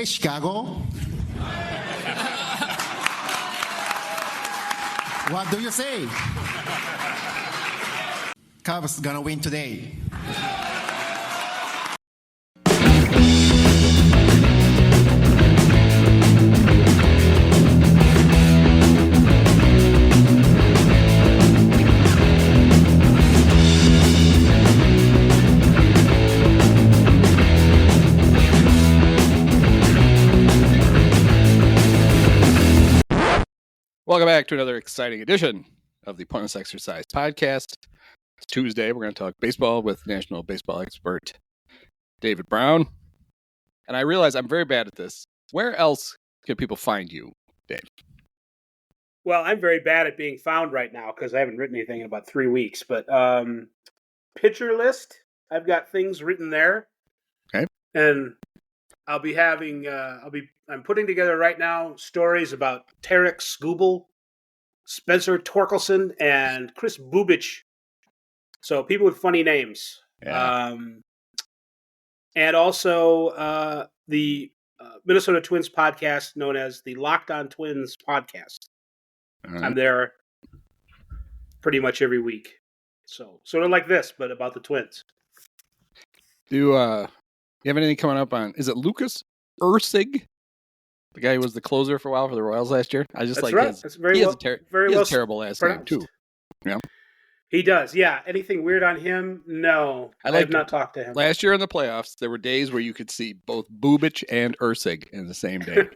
Chicago? What do you say? Cubs gonna win today. Welcome back to another exciting edition of the Pointless Exercise Podcast. It's Tuesday. We're going to talk baseball with national baseball expert David Brown. And I realize I'm very bad at this. Where else can people find you, Dave? Well, I'm very bad at being found right now because I haven't written anything in about 3 weeks. But pitcher list, I've got things written there. Okay. And I'll be having, I'm putting together right now stories about Tarek Skubal, Spencer Torkelson, and Chris Bubich. So people with funny names. Yeah. And also the Minnesota Twins podcast known as the Locked On Twins podcast. Right. I'm there pretty much every week. So sort of like this, but about the Twins. Do you have anything coming up on, is it Lucas Ursig? The guy who was the closer for a while for the Royals last year? I just That's like right. his, That's very he well, has a terrible last name too. Yeah. He does, yeah. Anything weird on him? No. I have not talked to him. Last year in the playoffs, there were days where you could see both Bubich and Ursig in the same day,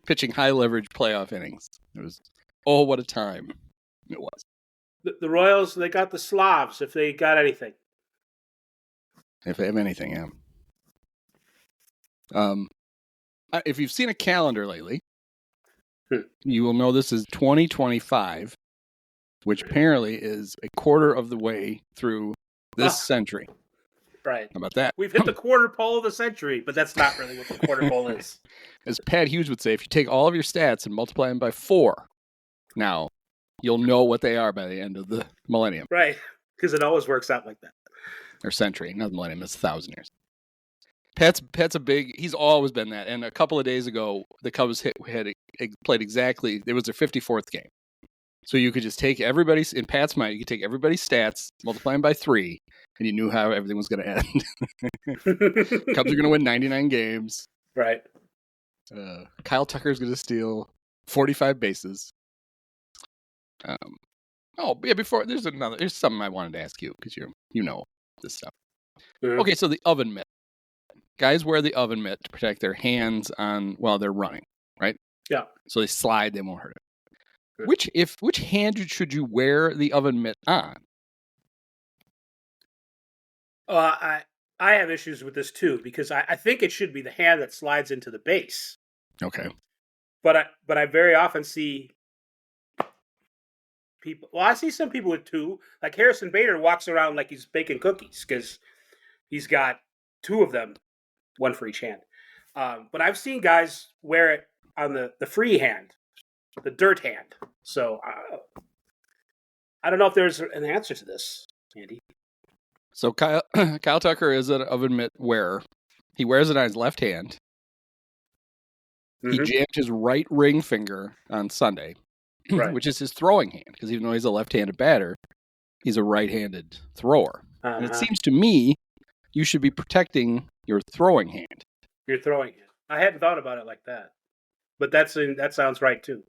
pitching high leverage playoff innings. It was, oh, what a time it was. The Royals, they got the Slavs if they got anything. If they have anything, yeah. If you've seen a calendar lately, you will know this is 2025, which apparently is a quarter of the way through this century. Right. How about that? We've hit the quarter pole of the century, but that's not really what the quarter pole is. As Pat Hughes would say, if you take all of your stats and multiply them by 4, now you'll know what they are by the end of the millennium. Right, because it always works out like that. Or century, not the millennium, it's 1,000 years. Pat's a big, he's always been that. And a couple of days ago, the Cubs played exactly, it was their 54th game. So you could just take everybody's, in Pat's mind, you could take everybody's stats, multiply them by 3, and you knew how everything was going to end. Cubs are going to win 99 games. Right. Kyle Tucker's going to steal 45 bases. Before, there's something I wanted to ask you, because you know this stuff. Mm-hmm. Okay, so the oven mitt. Guys wear the oven mitt to protect their hands while they're running, right? Yeah. So they slide, they won't hurt it. Good. Which hand should you wear the oven mitt on? I have issues with this too, because I think it should be the hand that slides into the base. Okay. But I very often see people. Well, I see some people with 2. Like Harrison Bader walks around like he's baking cookies because he's got 2 of them, 1 for each hand. But I've seen guys wear it on the free hand, the dirt hand. So I don't know if there's an answer to this, Andy. So Kyle Tucker is an oven mitt wearer. He wears it on his left hand. Mm-hmm. He jammed his right ring finger on Sunday, Right. which is his throwing hand, because even though he's a left-handed batter, he's a right-handed thrower. Uh-huh. And it seems to me you should be protecting your throwing hand. Your throwing hand. I hadn't thought about it like that, but that sounds right too.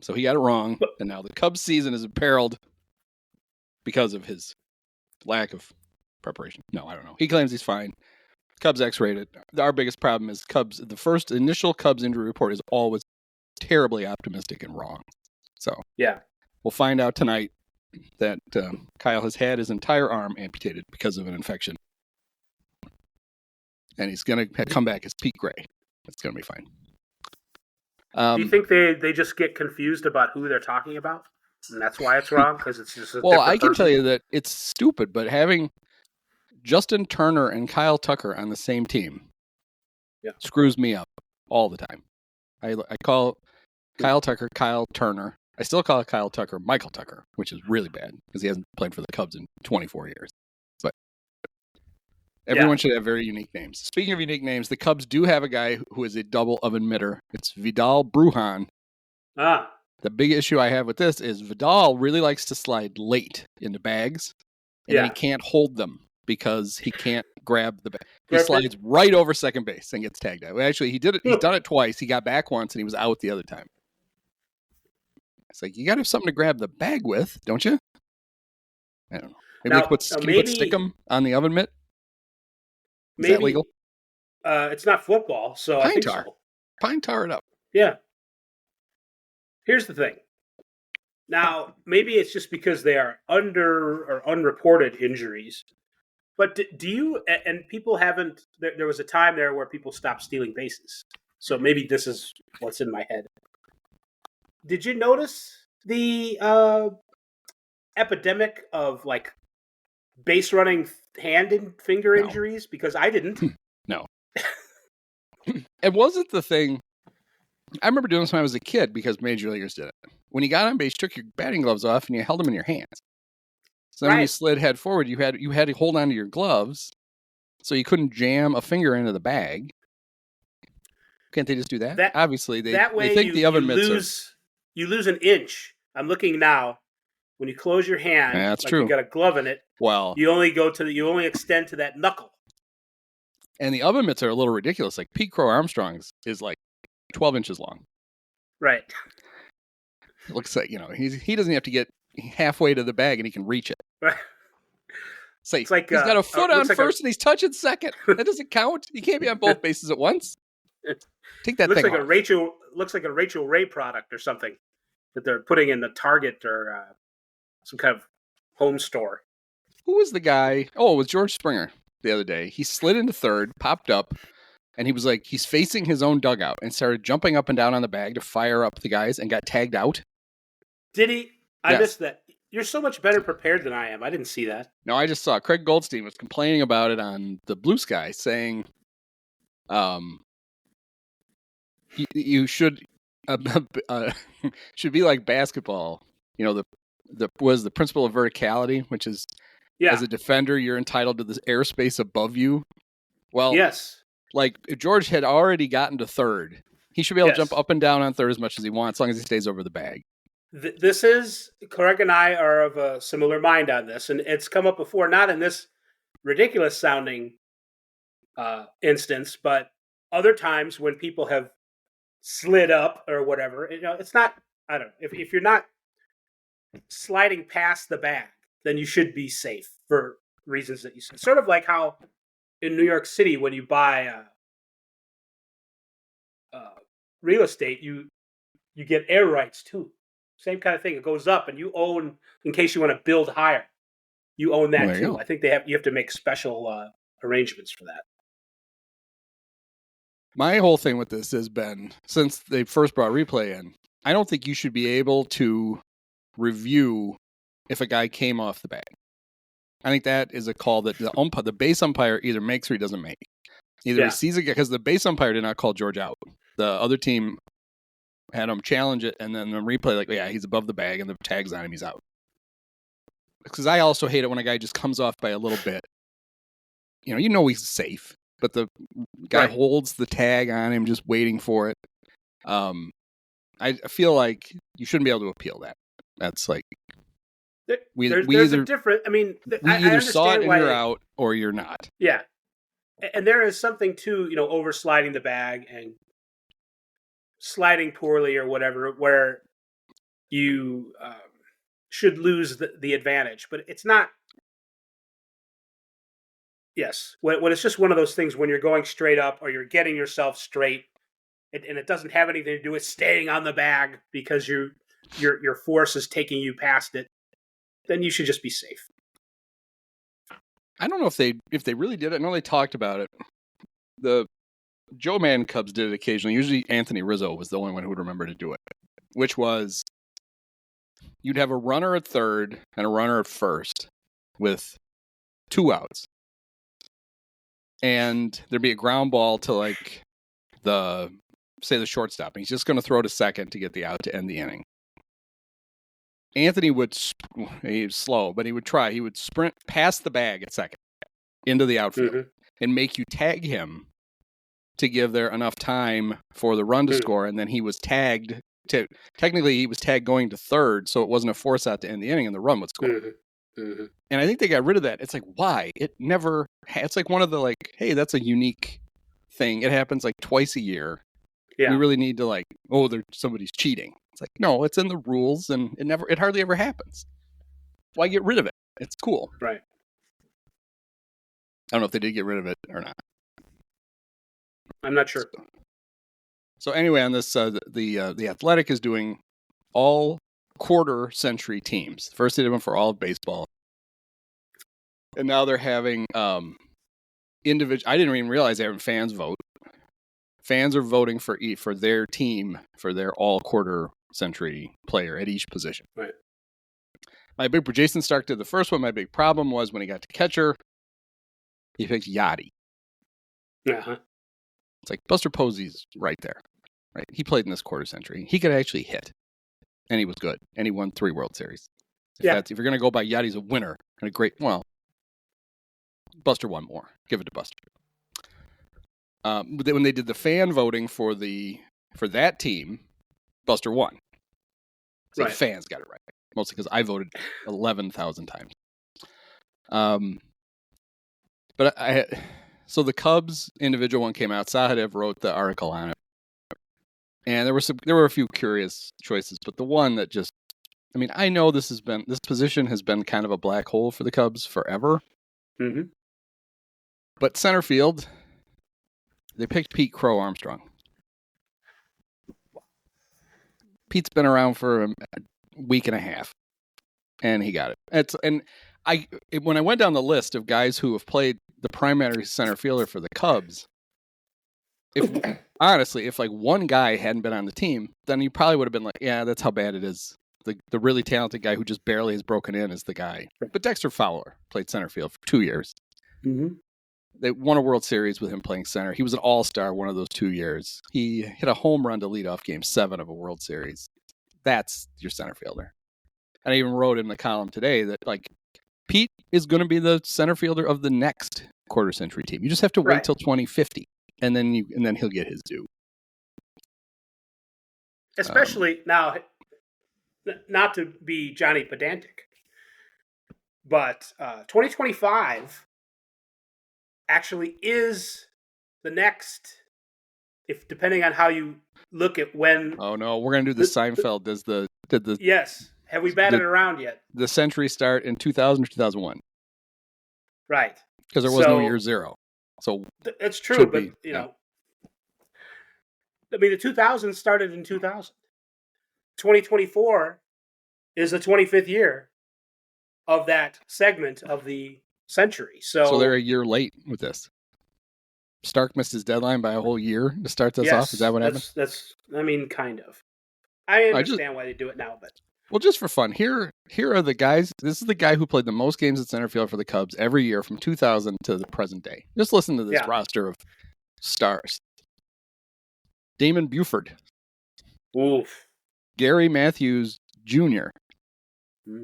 So he got it wrong, and now the Cubs season is imperiled because of his lack of preparation. No, I don't know. He claims he's fine. Cubs X-rated. Our biggest problem is Cubs. The first initial Cubs injury report is always terribly optimistic and wrong. So yeah, we'll find out tonight that Kyle has had his entire arm amputated because of an infection, and he's going to come back as Pete Gray. It's going to be fine. Do you think they just get confused about who they're talking about, and that's why it's wrong? Because it's just well, I can tell you that it's stupid, but having Justin Turner and Kyle Tucker on the same team screws me up all the time. I call Kyle Tucker Kyle Turner. I still call Kyle Tucker Michael Tucker, which is really bad because he hasn't played for the Cubs in 24 years. But Everyone should have very unique names. Speaking of unique names, the Cubs do have a guy who is a double oven mitter. It's Vidal Brujan. The big issue I have with this is Vidal really likes to slide late into bags, and then he can't hold them because he can't grab the bag. He slides right over second base and gets tagged out. Actually, he did it. He's done it twice. He got back once, and he was out the other time. It's like, you got to have something to grab the bag with, don't you? I don't know. Maybe they put Stickum on the oven mitt? Is that legal? It's not football, so I think so. Pine tar it up. Yeah. Here's the thing. Now, maybe it's just because they are under or unreported injuries. But do you, and people haven't, there was a time there where people stopped stealing bases. So maybe this is what's in my head. Did you notice the epidemic of like base running hand and finger injuries? Because I didn't. No. It wasn't the thing. I remember doing this when I was a kid because major leaguers did it. When you got on base, you took your batting gloves off and you held them in your hands. So then when you slid head forward, you had to hold on to your gloves so you couldn't jam a finger into the bag. Can't they just do that? Obviously, they think the oven mitts you lose an inch. I'm looking now. When you close your hand, that's true. You got a glove in it. Well, you only extend to that knuckle. And the oven mitts are a little ridiculous. Like Pete Crow Armstrong's is like 12 inches long. Right. It looks like, he doesn't have to get halfway to the bag and he can reach it. Right. It's like he's got a foot on first and he's touching second. That doesn't count. You can't be on both bases at once. Take that thing off. Looks like a Rachel Ray product or something that they're putting in the Target or some kind of home store. Who was the guy? Oh, it was George Springer the other day. He slid into third, popped up, and he was like, he's facing his own dugout and started jumping up and down on the bag to fire up the guys and got tagged out. Did he? I missed that. You're so much better prepared than I am. I didn't see that. No, I just saw Craig Goldstein was complaining about it on the Blue Sky, saying, you should should be like basketball. The principle of verticality, which is as a defender, you're entitled to this airspace above you. Well, yes. Like if George had already gotten to third, he should be able to jump up and down on third as much as he wants, as long as he stays over the bag. Craig and I are of a similar mind on this, and it's come up before, not in this ridiculous sounding instance, but other times when people have slid up or whatever. It's not. I don't know. If you're not sliding past the bag, then you should be safe for reasons that you said. Sort of like how in New York City, when you buy real estate, you get air rights too. Same kind of thing. It goes up, and you own in case you want to build higher. You own that too. I think you have to make special arrangements for that. My whole thing with this has been, since they first brought replay in, I don't think you should be able to review if a guy came off the bag. I think that is a call that the base umpire either makes or he doesn't make. Either he sees it, because the base umpire did not call George out. The other team had him challenge it, and then the replay, he's above the bag, and the tag's on him, he's out. Because I also hate it when a guy just comes off by a little bit. He's safe, but the guy holds the tag on him, just waiting for it. I feel like you shouldn't be able to appeal that. That's like we either saw it and you're out, or you're not. Yeah, and there is something to over sliding the bag and sliding poorly or whatever, where you should lose the advantage, but it's not. Yes, when it's just one of those things when you're going straight up or you're getting yourself straight, and it doesn't have anything to do with staying on the bag because your force is taking you past it, then you should just be safe. I don't know if they really did it. I know they talked about it. The Joe Madden Cubs did it occasionally. Usually Anthony Rizzo was the only one who would remember to do it, which was you'd have a runner at third and a runner at first with 2 outs. And there'd be a ground ball to the shortstop. And he's just going to throw to second to get the out to end the inning. Anthony he was slow, but he would try. He would sprint past the bag at second into the outfield. Mm-hmm. and make you tag him to give there enough time for the run to score, and then he was tagged to technically he was tagged going to third, so it wasn't a force out to end the inning, and the run would score. And I think they got rid of that. It's like, why? It never. It's like one of the like, hey, that's a unique thing. It happens like twice a year. Yeah. We really need to like, oh, somebody's cheating. It's like, no, it's in the rules, and it hardly ever happens. Why get rid of it? It's cool. Right. I don't know if they did get rid of it or not. I'm not sure. So anyway, on this, the Athletic is doing all quarter century teams. First they did one for all of baseball, and now they're having individual. I didn't even realize they're having fans vote. Fans are voting for their team for their all quarter century player at each position. Right. Jason Stark did the first one. My big problem was when he got to catcher, he picked Yachty. Uh-huh. It's like Buster Posey's right there. Right? He played in this quarter century. He could actually hit. And he was good. And he won 3 World Series. If you're going to go by Yachty's a winner and a great, Buster won more. Give it to Buster. But then when they did the fan voting for that team, Buster won. So the fans got it right. Mostly because I voted 11,000 times. So the Cubs individual one came out. Sahadev wrote the article on it. And there were a few curious choices, but the one that just, I mean, I know this position has been kind of a black hole for the Cubs forever. Mm-hmm. But center field, they picked Pete Crow Armstrong. Pete's been around for a week and a half, and he got it. When I went down the list of guys who have played the primary center fielder for the Cubs, if like one guy hadn't been on the team, then you probably would have been like, yeah, that's how bad it is. The really talented guy who just barely has broken in is the guy. But Dexter Fowler played center field for 2 years. Mm-hmm. They won a World Series with him playing center. He was an all-star one of those 2 years. He hit a home run to lead off Game 7 of a World Series. That's your center fielder. And I even wrote in the column today that like Pete is going to be the center fielder of the next quarter century team. You just have to wait till 2050. And then he'll get his due. Especially now, not to be Johnny pedantic, but 2025 actually is the next, if depending on how you look at when. Oh no, we're gonna do the Seinfeld. Did the yes? Have we batted around yet? The century start in 2000 or 2001? Right. Because there was no year zero. So it's true, but you know, I mean, the 2000s started in 2000. 2024 is the 25th year of that segment of the century. So they're a year late with this. Stark missed his deadline by a whole year to start this off. Is that what happened? That's. I mean, kind of. I understand why they do it now, but. Well, just for fun, here are the guys. This is the guy who played the most games at center field for the Cubs every year from 2000 to the present day. Just listen to this roster of stars. Damon Buford. Oof. Gary Matthews Jr.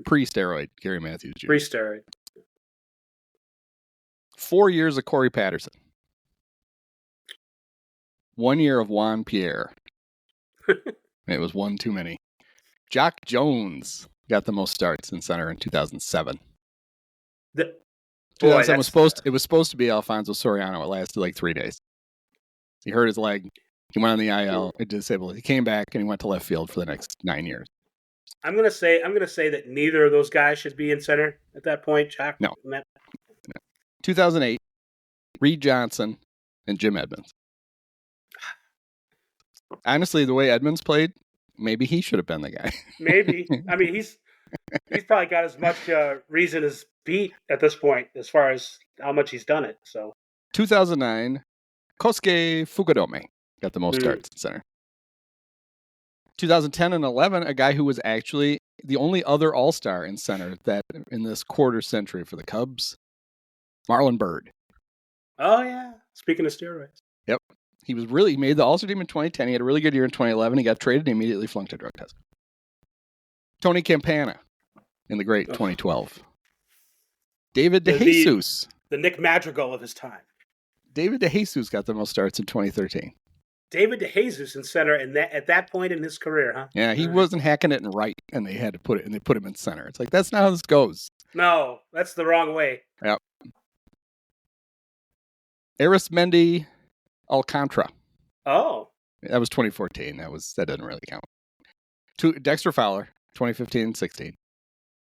Pre-steroid Gary Matthews Jr. Pre-steroid. 4 years of Corey Patterson. 1 year of Juan Pierre. It was one too many. Jock Jones got the most starts in center in 2007. 2007 was supposed to be Alfonso Soriano. It lasted like 3 days. He hurt his leg. He went on the IL. It disabled. He came back and he went to left field for the next 9 years. I'm gonna say that neither of those guys should be in center at that point. Jack. No. 2008, Reed Johnson and Jim Edmonds. Honestly, the way Edmonds played, maybe he should have been the guy. Maybe. I mean, he's probably got as much reason as Pete at this point, as far as how much he's done it. So, 2009, Kosuke Fukudome got the most starts in center. 2010 and 11, a guy who was actually the only other All-Star in center that in this quarter century for the Cubs, Marlon Byrd. Oh yeah, speaking of steroids. Yep. He made the All-Star team in 2010. He had a really good year in 2011. He got traded and immediately flunked a drug test. Tony Campana in the great 2012. David DeJesus. The Nick Madrigal of his time. David DeJesus got the most starts in 2013. David DeJesus in center, and at that point in his career, huh? Yeah, he wasn't hacking it in right, and they had to put it, and they put him in center. It's like, that's not how this goes. No, that's the wrong way. Yep. Arismendi Alcantara. Oh. That was 2014. That doesn't really count. Dexter Fowler, 2015 and 16.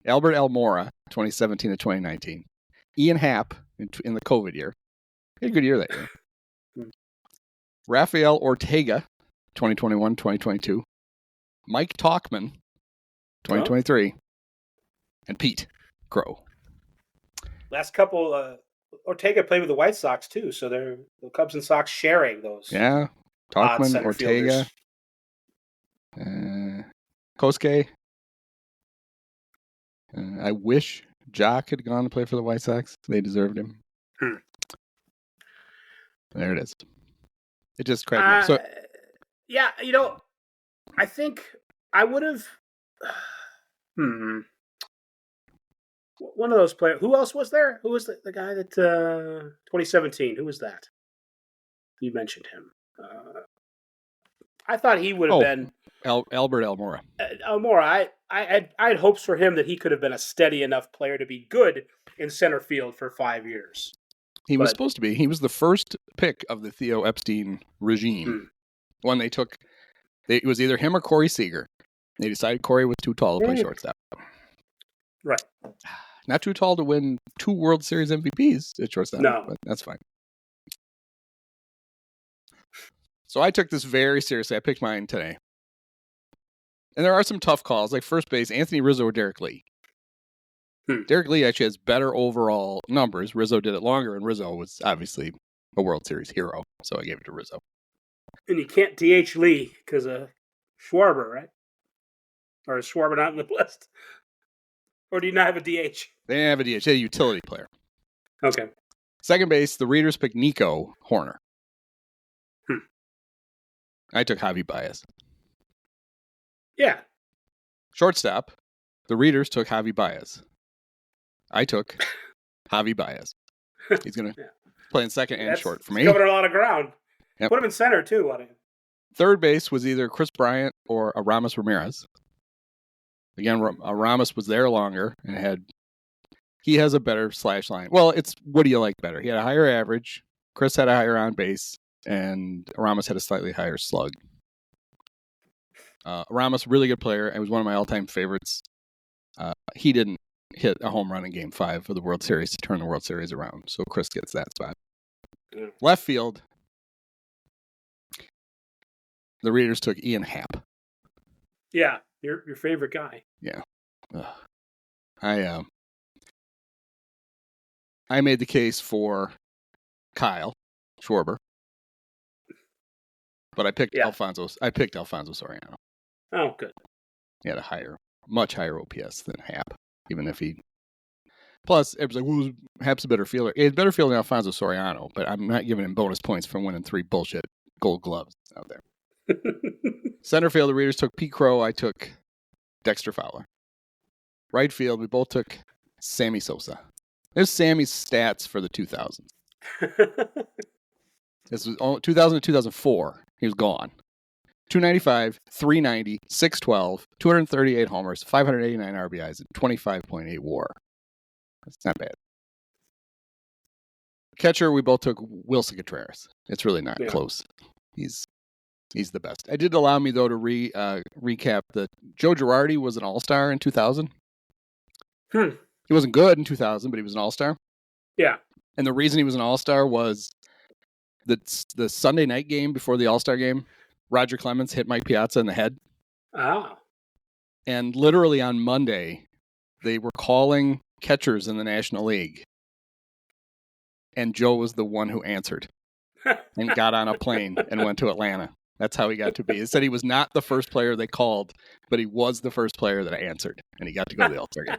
Albert Almora, 2017 to 2019. Ian Happ in the COVID year. He had a good year that year. Rafael Ortega, 2021, 2022. Mike Talkman, 2023. And Pete Crow. Last couple, Ortega played with the White Sox too, so they're the Cubs and Sox sharing those. Yeah, Talkman, Ortega, Kosuke. I wish Jac had gone to play for the White Sox. They deserved him. There it is. It just cracked me up. So, yeah, I think I would have. One of those players. Who else was there? Who was the guy that 2017? Who was that? You mentioned him. I thought he would have been Albert Almora. Almora. I had hopes for him that he could have been a steady enough player to be good in center field for 5 years. He was supposed to be. He was the first pick of the Theo Epstein regime. When they took, it was either him or Corey Seager. They decided Corey was too tall to play shortstop. Right. Not too tall to win 2 World Series MVPs at shortstop. No. But that's fine. So I took this very seriously. I picked mine today. And there are some tough calls, like first base, Anthony Rizzo or Derek Lee. Derek Lee actually has better overall numbers. Rizzo did it longer, and Rizzo was obviously a World Series hero, so I gave it to Rizzo. And you can't DH Lee because of Schwarber, right? Or is Schwarber not in the list? Or do you not have a DH? They didn't have a DH. They had a utility player. Okay. Second base, the Readers picked Nico Horner. I took Javy Baez. Yeah. Shortstop, the Readers took Javy Baez. I took Javy Baez. He's going to play in second and short for me. Covered a lot of ground. Yep. Put him in center, too. Third base was either Chris Bryant or Aramis Ramirez. Again, Aramis was there longer and he has a better slash line. Well, it's what do you like better? He had a higher average. Chris had a higher on base, and Aramis had a slightly higher slug. Aramis, really good player, and was one of my all-time favorites. He didn't hit a home run in Game 5 of the World Series to turn the World Series around, so Chris gets that spot. Left field, the Readers took Ian Happ. Yeah, your favorite guy. Yeah. I made the case for Kyle Schwarber, but I picked Alfonso Soriano. Oh, good. He had a much higher OPS than Happ, even if he. Plus, it was like, well, Happ's a better fielder. He's a better fielder than Alfonso Soriano, but I'm not giving him bonus points for winning 3 bullshit Gold Gloves out there. Center field, the Readers took Pete Crow. I took Dexter Fowler. Right field, we both took Sammy Sosa. There's Sammy's stats for the 2000s. This was 2000 to 2004. He was gone. 295, 390, 612, 238 homers, 589 RBIs, and 25.8 WAR. That's not bad. Catcher, we both took Wilson Contreras. It's really not close. He's the best. It did allow me, though, to recap that Joe Girardi was an all-star in 2000. He wasn't good in 2000, but he was an all-star. Yeah. And the reason he was an all-star was that the Sunday night game before the all-star game, Roger Clemens hit Mike Piazza in the head. Oh. And literally on Monday, they were calling catchers in the National League. And Joe was the one who answered and got on a plane and went to Atlanta. That's how he got to be. He said he was not the first player they called, but he was the first player that answered. And he got to go to the all-star game.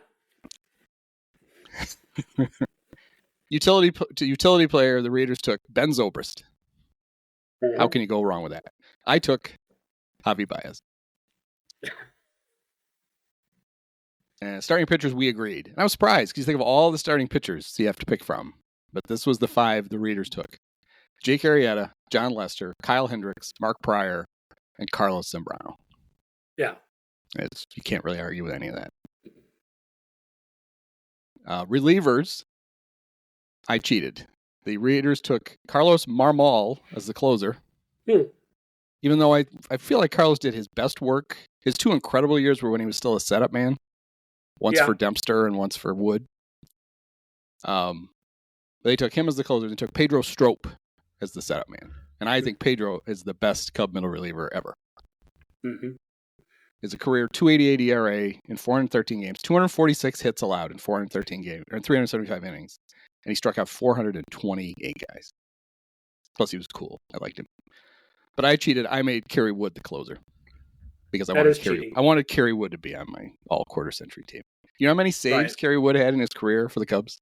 Utility player, the Raiders took Ben Zobrist. How can you go wrong with that? I took Javy Baez. And starting pitchers, we agreed. And I was surprised because you think of all the starting pitchers you have to pick from. But this was the 5 the Raiders took. Jake Arrieta, John Lester, Kyle Hendricks, Mark Pryor, and Carlos Zambrano. Yeah. You can't really argue with any of that. Relievers, I cheated. The Raiders took Carlos Marmol as the closer. Even though I feel like Carlos did his best work. His 2 incredible years were when he was still a setup man. Once for Dempster and once for Wood. They took him as the closer. They took Pedro Strop as the setup man. And I think Pedro is the best Cub middle reliever ever. Mm-hmm. Is a career 2.88 ERA in 413 games, 246 hits allowed in 413 games, or in 375 innings, and he struck out 428 guys. Plus, he was cool. I liked him. But I cheated. I made Kerry Wood the closer because I wanted Kerry Wood to be on my all quarter century team. You know how many saves Kerry Wood had in his career for the Cubs?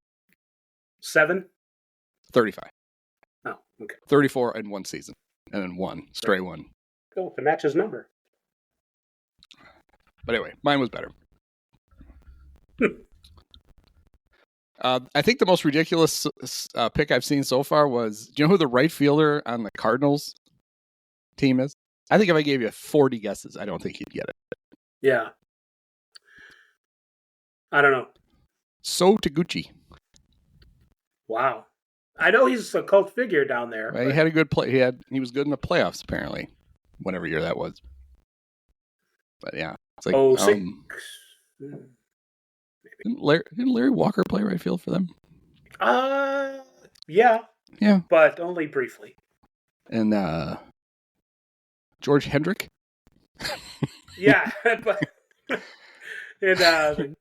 7? 35. Oh, okay. 34 in one season, and then one stray one. Cool. To match his number. But anyway, mine was better. I think the most ridiculous pick I've seen so far was, do you know who the right fielder on the Cardinals team is? I think if I gave you 40 guesses, I don't think you'd get it. Yeah. I don't know. So Taguchi. Wow. I know he's a cult figure down there. Well, he had a good play. He was good in the playoffs, apparently, whatever year that was. But yeah. It's like, 06. Didn't Larry Walker play right field for them? Yeah. Yeah. But only briefly. And George Hendrick? Yeah. But and,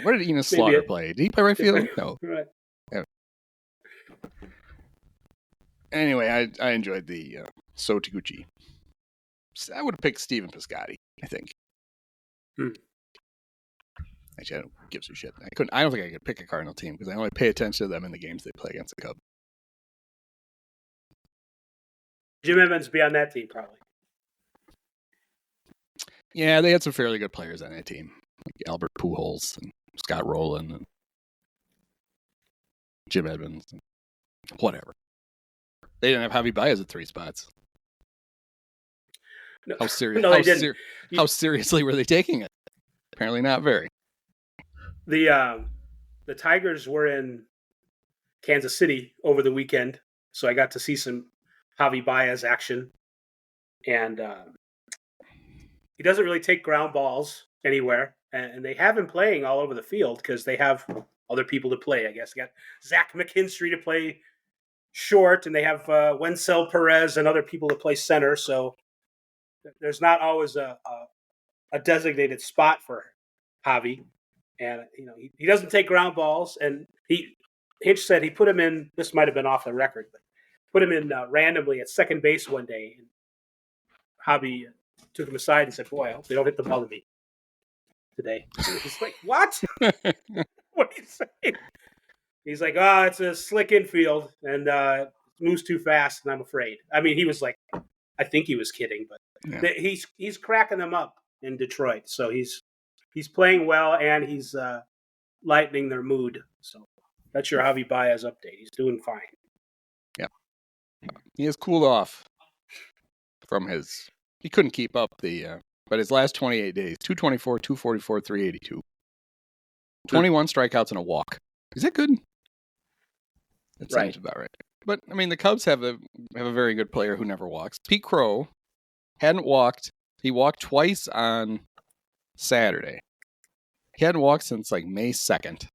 where did Enos Slaughter play? Did he play right field? No. Right. Yeah. Anyway, I enjoyed the So Taguchi. I would have picked Steven Piscotty, I think. Actually, I don't give a shit. I don't think I could pick a Cardinal team because I only pay attention to them in the games they play against the Cubs. Jim Evans be on that team, probably. Yeah, they had some fairly good players on that team. Like Albert Pujols and Scott Rowland and Jim Edmonds. And whatever. They didn't have Javy Baez at 3 spots. No. How serious? No, they didn't. How seriously were they taking it? Apparently not very. The Tigers were in Kansas City over the weekend, so I got to see some Javy Baez action. And he doesn't really take ground balls anywhere, and they have him playing all over the field because they have other people to play, I guess. They got Zach McKinstry to play short, and they have Wenzel Perez and other people to play center, so there's not always a designated spot for Javy. And, he doesn't take ground balls, and Hinch said he put him in, this might have been off the record, but put him in randomly at second base one day, and Javy took him aside and said, boy, I hope they don't hit the ball to me today. He's like, what? What are you saying? He's like, it's a slick infield, and it moves too fast, and I'm afraid. I mean, he was like, I think he was kidding, but he's cracking them up in Detroit. So he's playing well, and he's lightening their mood. So that's your Javy Baez update. He's doing fine. Yeah. He has cooled off from his... He couldn't keep up but his last 28 days, 224, 244, 382. 21 strikeouts and a walk. Is that good? That seems about right. But, I mean, the Cubs have a very good player who never walks. Pete Crow hadn't walked. He walked twice on Saturday. He hadn't walked since, like, May 2nd.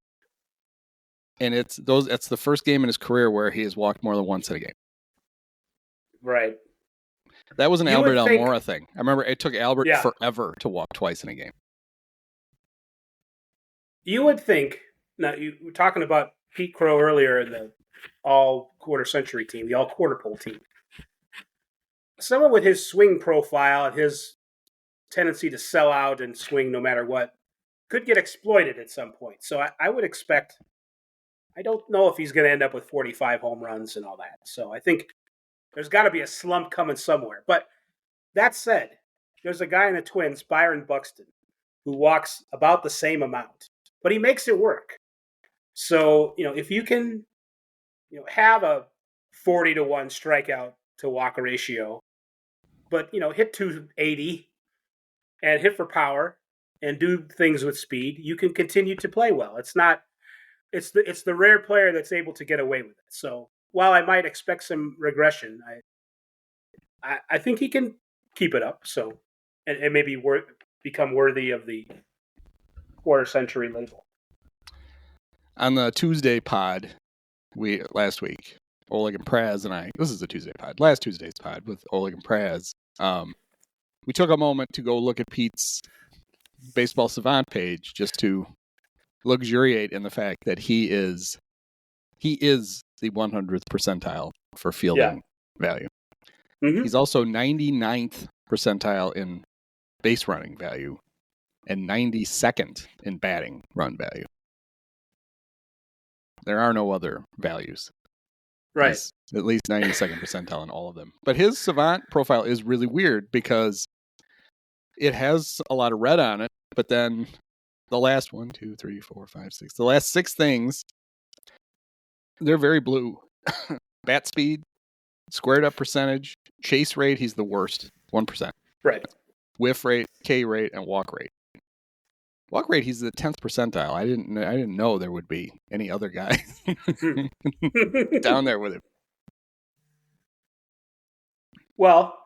And it's the first game in his career where he has walked more than once in a game. Right. That was an Albert Almora thing. I remember it took Albert forever to walk twice in a game. You would think, now you were talking about Pete Crow earlier in the all-quarter century team, the all-quarter pole team. Someone with his swing profile and his tendency to sell out and swing no matter what could get exploited at some point. So I would expect, I don't know if he's going to end up with 45 home runs and all that. So I think there's got to be a slump coming somewhere. But that said, there's a guy in the Twins, Byron Buxton, who walks about the same amount, but he makes it work. So, if you can have a 40-1 strikeout to walk ratio, but hit 280 and hit for power and do things with speed, you can continue to play well. It's the rare player that's able to get away with it. So while I might expect some regression, I think he can keep it up. So and maybe become worthy of the quarter century label. On the Tuesday pod last week, Oleg and Praz and I, this is the Tuesday pod, last Tuesday's pod with Oleg and Praz, we took a moment to go look at Pete's Baseball Savant page just to luxuriate in the fact that he is the 100th percentile for fielding value. Mm-hmm. He's also 99th percentile in base running value and 92nd in batting run value. There are no other values. Right. He's at least 92nd percentile in all of them. But his Savant profile is really weird because it has a lot of red on it, but then the last 1, 2, 3, 4, 5, 6, the last 6 things, they're very blue. Bat speed, squared up percentage, chase rate, he's the worst, 1%. Right. Whiff rate, K rate, and walk rate. Walk rate, he's the 10th percentile. I didn't know there would be any other guy down there with him. Well,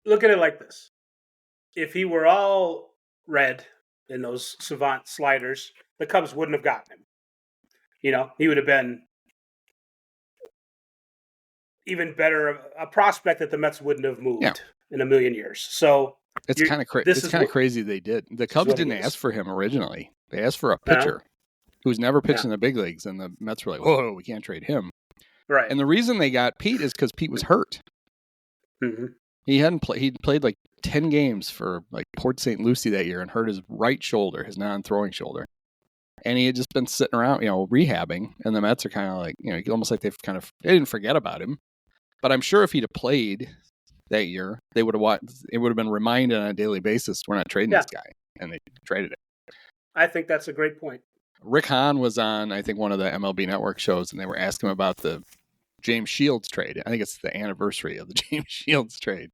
look at it like this. If he were all red in those Savant sliders, the Cubs wouldn't have gotten him. He would have been even better, a prospect that the Mets wouldn't have moved in a million years. So it's kind of crazy. It's kind of crazy they did. The Cubs didn't ask for him originally. They asked for a pitcher who's never pitched in the big leagues, and the Mets were like, "Whoa, we can't trade him." Right. And the reason they got Pete is because Pete was hurt. Mm-hmm. He'd played like 10 games for like Port St. Lucie that year and hurt his right shoulder, his non-throwing shoulder. And he had just been sitting around, rehabbing. And the Mets are kind of like, almost like they didn't forget about him. But I'm sure if he'd have played that year, it would have been reminded on a daily basis, we're not trading this guy. And they traded it. I think that's a great point. Rick Hahn was on, I think, one of the MLB Network shows, and they were asking him about the James Shields trade. I think it's the anniversary of the James Shields trade.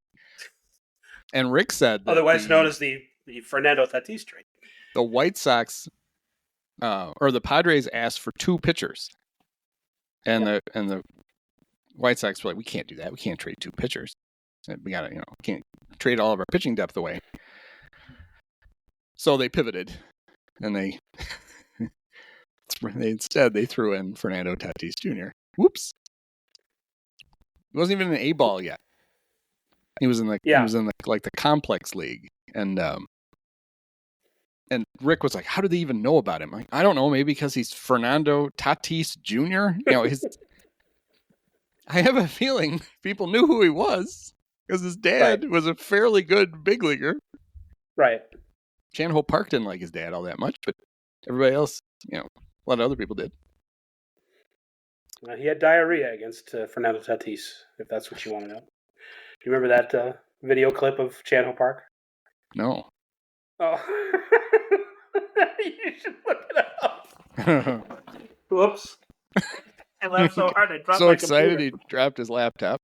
And Rick said that otherwise known as the Fernando Tatis trade. The White Sox or the Padres asked for 2 pitchers. And the White Sox were like, we can't do that. We can't trade 2 pitchers. We got to, can't trade all of our pitching depth away. So they pivoted and they instead threw in Fernando Tatis Jr. Whoops. He wasn't even an A-ball yet. He was in the complex league, and Rick was like, "How do they even know about him?" Like, I don't know, maybe because he's Fernando Tatis Jr. I have a feeling people knew who he was because his dad was a fairly good big leaguer. Right. Chan-Ho Park didn't like his dad all that much, but everybody else, a lot of other people did. He had diarrhea against Fernando Tatis, if that's what you want to know. Do you remember that video clip of Chan-Ho Park? No. Oh. You should look it up. Whoops. I laughed so hard I dropped so my excited computer. he dropped his laptop.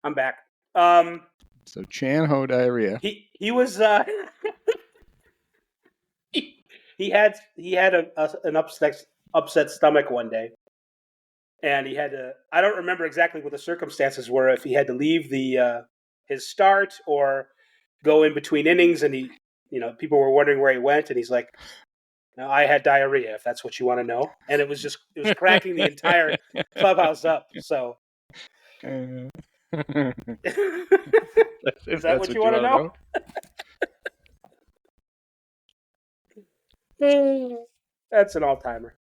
I'm back. So Chan-Ho diarrhea. He was he had an upset stomach one day. And he had to, I don't remember exactly what the circumstances were, if he had to leave his start or go in between innings, and he, people were wondering where he went, and he's like, "No, I had diarrhea, if that's what you want to know." And it was cracking the entire clubhouse up. So is that what you want to know? That's an all-timer.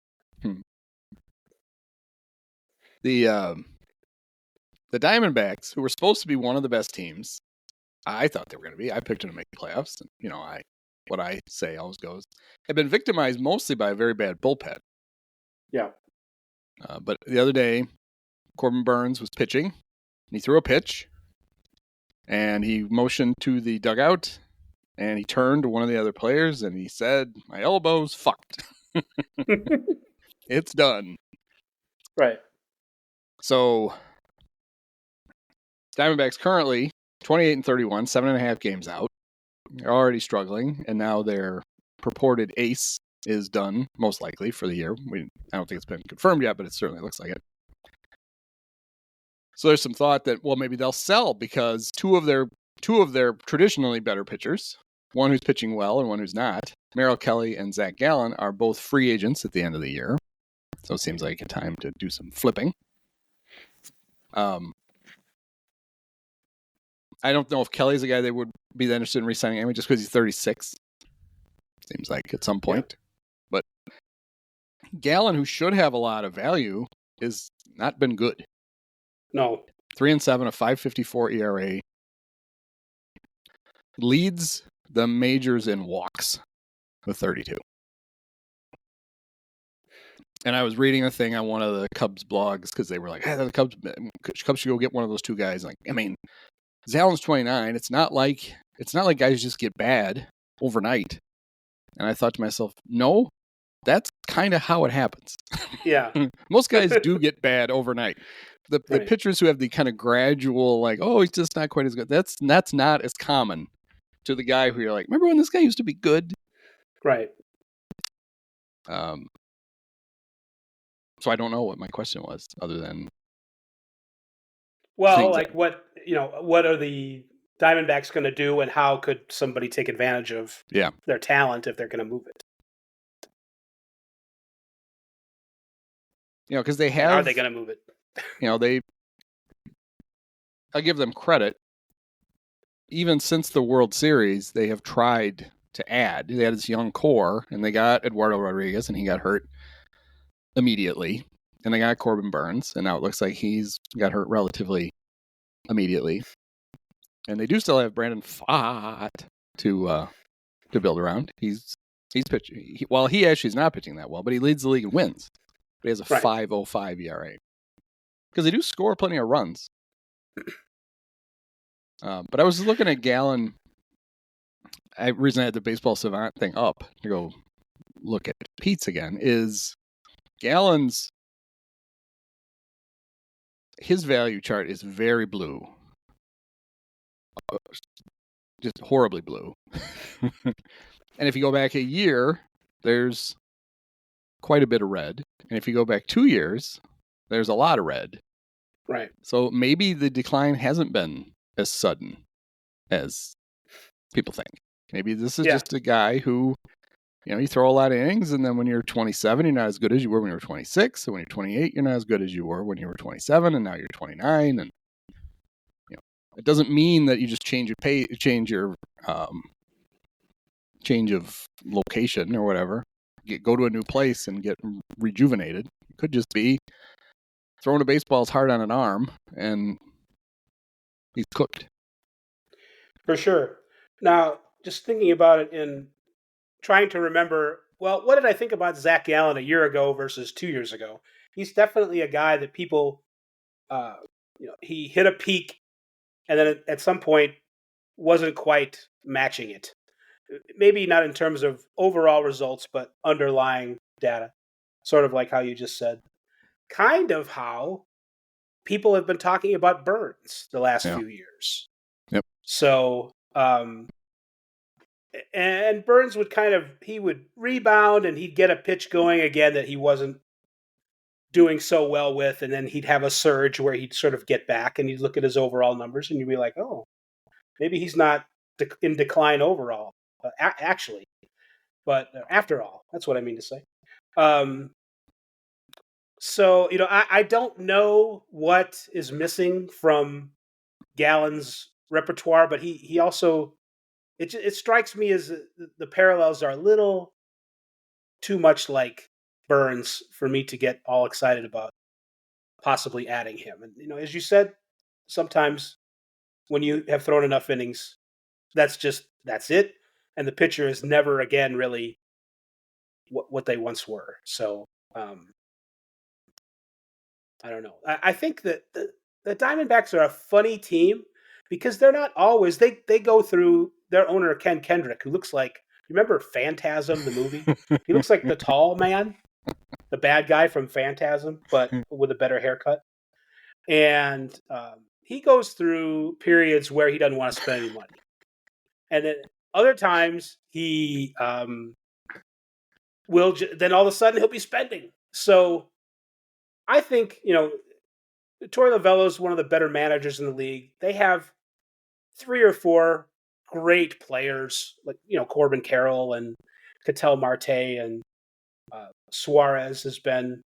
The Diamondbacks, who were supposed to be one of the best teams, I thought they were going to be. I picked them to make the playoffs. And, what I say always goes. Have been victimized mostly by a very bad bullpen. Yeah. But the other day, Corbin Burnes was pitching. And he threw a pitch. And he motioned to the dugout. And he turned to one of the other players. And he said, "My elbow's fucked." It's done. Right. So Diamondbacks currently 28-31, 7.5 games out. They're already struggling, and now their purported ace is done, most likely, for the year. I don't think it's been confirmed yet, but it certainly looks like it. So there's some thought that, well, maybe they'll sell because two of their traditionally better pitchers, one who's pitching well and one who's not, Merrill Kelly and Zach Gallen, are both free agents at the end of the year. So it seems like a time to do some flipping. I don't know if Kelly's a guy they would be that interested in re-signing anyway, just because he's 36. Seems like at some point. Yeah. But Gallen, who should have a lot of value, has not been good. No. 3-7, a 5.54 ERA. Leads the majors in walks with 32. And I was reading a thing on one of the Cubs blogs because they were like, hey, the Cubs should go get one of those two guys. Like, I mean, Zallen's 29. It's not like guys just get bad overnight. And I thought to myself, no, that's kind of how it happens. Yeah. Most guys do get bad overnight. The pitchers who have the kind of gradual, like, oh, he's just not quite as good. That's not as common to the guy who you're like, remember when this guy used to be good? Right. So I don't know what my question was, other than, well, like what are the Diamondbacks going to do, and how could somebody take advantage of their talent if they're going to move it? Because they have. Are they going to move it? I give them credit. Even since the World Series, they have tried to add. They had this young core, and they got Eduardo Rodriguez, and he got hurt immediately. And they got Corbin Burnes, and now it looks like he's got hurt relatively immediately. And they do still have Brandon Pfaadt to build around. He's pitching. He actually is not pitching that well, but he leads the league in wins. But he has a 5.05 ERA. Because they do score plenty of runs. But I was looking at Gallen. The reason I had the Baseball Savant thing up to go look at Pete's again is Gallen's. His value chart is very blue. Just horribly blue. And if you go back a year, there's quite a bit of red. And if you go back 2 years, there's a lot of red. Right. So maybe the decline hasn't been as sudden as people think. Maybe this is just a guy who, you throw a lot of innings, and then when you're 27, you're not as good as you were when you were 26. And when you're 28, you're not as good as you were when you were 27, and now you're 29. And it doesn't mean that you just change your change of location or whatever. Go to a new place and get rejuvenated. It could just be throwing a baseball is hard on an arm, and he's cooked. For sure. Now, just thinking about it and trying to remember, well, what did I think about Zach Gallen a year ago versus 2 years ago? He's definitely a guy that people, he hit a peak and then at some point wasn't quite matching it. Maybe not in terms of overall results, but underlying data. Sort of like how you just said. Kind of how people have been talking about Burnes the last few years. Yep. So, and Burnes he would rebound and he'd get a pitch going again that he wasn't doing so well with, and then he'd have a surge where he'd sort of get back and you'd look at his overall numbers and you'd be like, oh, maybe he's not in decline overall, actually. But after all, that's what I mean to say. So, I don't know what is missing from Gallen's repertoire, but he also, it strikes me as the parallels are a little too much like Burnes for me to get all excited about possibly adding him. And, as you said, sometimes when you have thrown enough innings, that's it. And the pitcher is never again really what they once were. So, I don't know. I think that the Diamondbacks are a funny team because they're not always. They go through their owner, Ken Kendrick, who looks like, you remember Phantasm, the movie? He looks like the tall man. the bad guy from Phantasm, but with a better haircut. And he goes through periods where he doesn't want to spend any money. And then other times he then all of a sudden he'll be spending. So I think, Torey Lovullo is one of the better managers in the league. They have 3 or 4 great players, like, Corbin Carroll and Ketel Marte, and Suarez has been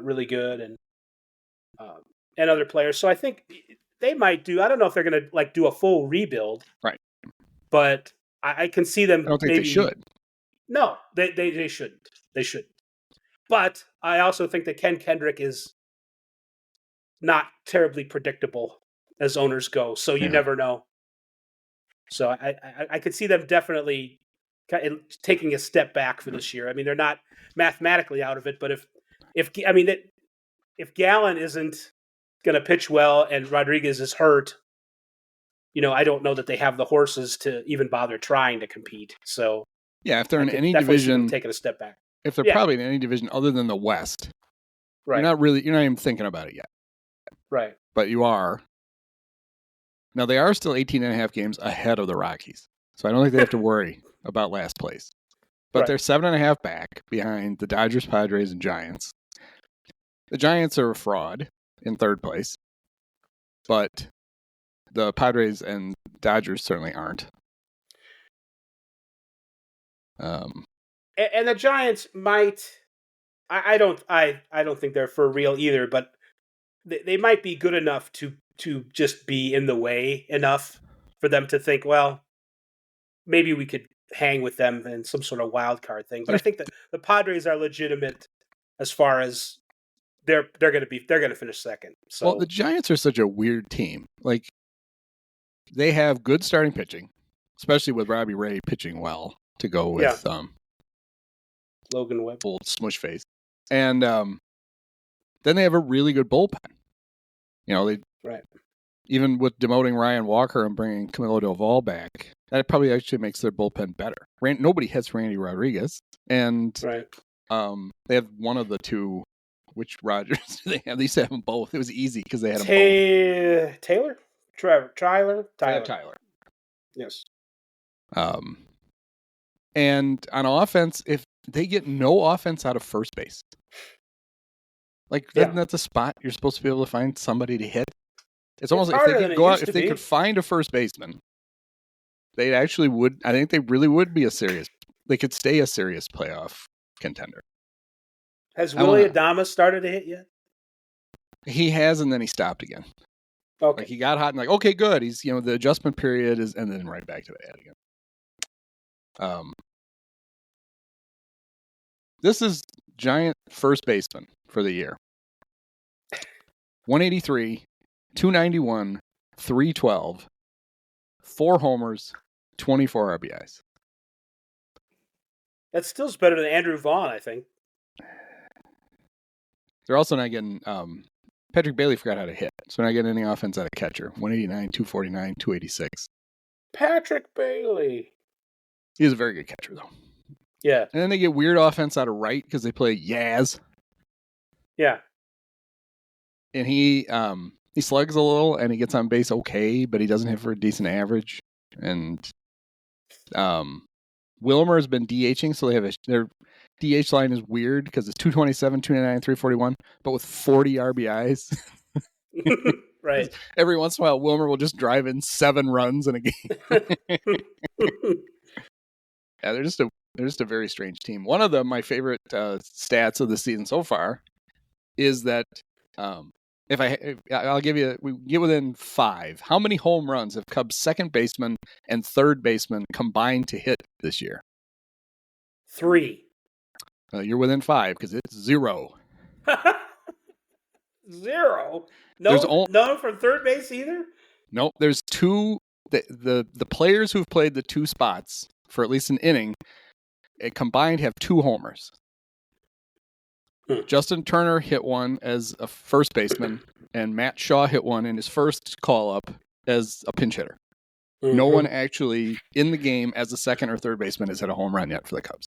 really good, and other players. So I think they might I don't know if they're going to do a full rebuild. Right. But I can see them. I don't think they should. No, they shouldn't. They shouldn't. But I also think that Ken Kendrick is not terribly predictable as owners go. So you never know. So I could see them definitely taking a step back for this year. I mean, they're not mathematically out of it, but if Gallen isn't going to pitch well and Rodriguez is hurt, I don't know that they have the horses to even bother trying to compete. So yeah, if they're in any division, taking a step back. If they're probably in any division other than the West, right? You're not even thinking about it yet, right? But you are. Now they are still 18.5 games ahead of the Rockies, so I don't think they have to worry about last place. But they're 7.5 back behind the Dodgers, Padres, and Giants. The Giants are a fraud in third place, but the Padres and Dodgers certainly aren't. And the Giants might. I don't think they're for real either, but they might be good enough to just be in the way enough for them to think, well, maybe we could hang with them in some sort of wild card thing. But I think that the Padres are legitimate as far as they're going to finish second. So, well, the Giants are such a weird team. Like, they have good starting pitching, especially with Robbie Ray pitching well to go with Logan Webb, old smush face, and then they have a really good bullpen. Even with demoting Ryan Walker and bringing Camilo Doval back, that probably actually makes their bullpen better. Nobody hits Randy Rodriguez, and they have one of the two. Which Rogers do they have? They used to have them both. It was easy because they had them both. Taylor? Tyler. Yes. And on offense, if they get no offense out of first base, isn't that the spot you're supposed to be able to find somebody to hit? It's almost like if they could go out, if they could find a first baseman, they actually would. I think they really would be they could stay a serious playoff contender. Has Willie Adames started to hit yet? He has, and then he stopped again. Okay. He got hot and okay, good. He's, the adjustment period is, and then right back to the ad again. This is Giant first baseman for the year. 183, 291, 312, 4 homers, 24 RBIs. That still's better than Andrew Vaughn, I think. They're also not getting Patrick Bailey forgot how to hit, so they're not getting any offense out of catcher. 189, 249, 286. Patrick Bailey. He's a very good catcher, though. Yeah. And then they get weird offense out of right because they play Yaz. Yeah. And he slugs a little and he gets on base okay, but he doesn't hit for a decent average. And Wilmer has been DHing, so they have their DH line is weird because it's 227, 299, 341, but with 40 RBIs. Right. Every once in a while, Wilmer will just drive in 7 runs in a game. Yeah, they're just a very strange team. One of my favorite stats of the season so far is that I'll give you, we get within 5. How many home runs have Cubs second baseman and third baseman combined to hit this year? 3. You're within 5 because it's 0. 0? No from third base either? Nope. There's 2. The players who've played the 2 spots for at least an inning combined have 2 homers. Justin Turner hit one as a first baseman, and Matt Shaw hit one in his first call-up as a pinch hitter. No one actually in the game as a second or third baseman has hit a home run yet for the Cubs.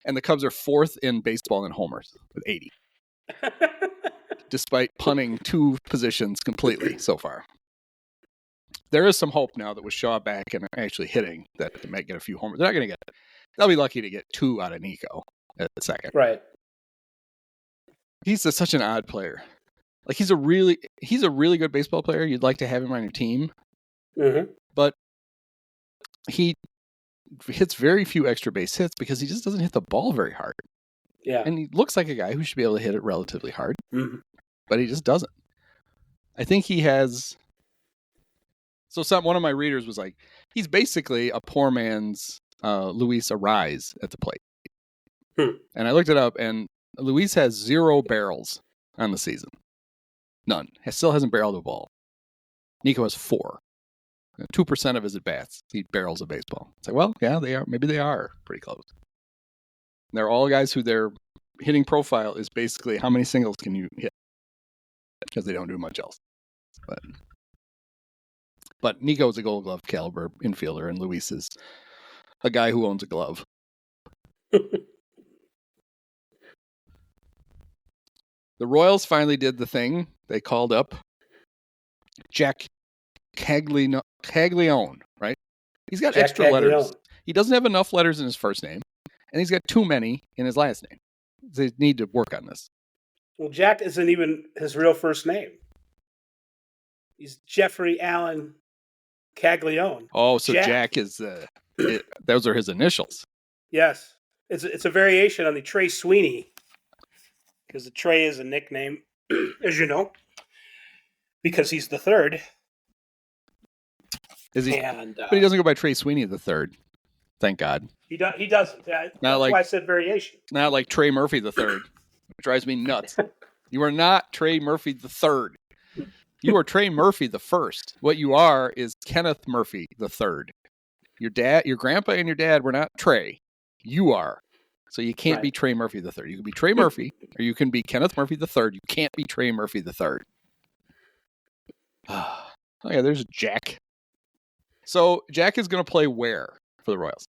And the Cubs are 4th in baseball in homers with 80, despite punting 2 positions completely so far. There is some hope now that with Shaw back and actually hitting that they might get a few homers. They're not going to get. They'll be lucky to get 2 out of Nico at the second. Right. He's such an odd player. Like he's a really good baseball player. You'd like to have him on your team, but he hits very few extra base hits because he just doesn't hit the ball very hard. Yeah, and he looks like a guy who should be able to hit it relatively hard, but he just doesn't. I think he has. So one of my readers was like, he's basically a poor man's Luis Ariz at the plate. And I looked it up, and Luis has 0 barrels on the season. None. He still hasn't barreled a ball. Nico has 4. 2% of his at-bats, he barrels a baseball. It's like, well, yeah, they are. Maybe they are pretty close. They're all guys who their hitting profile is basically how many singles can you hit, because they don't do much else. But Nico is a Gold Glove caliber infielder, and Luis is a guy who owns a glove. The Royals finally did the thing. They called up Jac Caglianone, right? He's got Jac extra Caglianone. letters. He doesn't have enough letters in his first name, and he's got too many in his last name. They need to work on this. Well, Jack isn't even his real first name. He's Jeffrey Allen Caglianone. Oh, so Jack is those are his initials. Yes. It's a variation on the Trey Sweeney, because the Trey is a nickname, as you know, because he's the third. Is he? And, but he doesn't go by Trey Sweeney the third. Thank God. He doesn't. That's why I said variation. Not like Trey Murphy the third. It drives me nuts. You are not Trey Murphy the third. You are Trey Murphy the first. What you are is Kenneth Murphy the third. Your grandpa and your dad were not Trey. You are. So you can't be Trey Murphy the third. You can be Trey Murphy, or you can be Kenneth Murphy the third. You can't be Trey Murphy the third. Oh yeah, there's Jack. So Jack is going to play where for the Royals?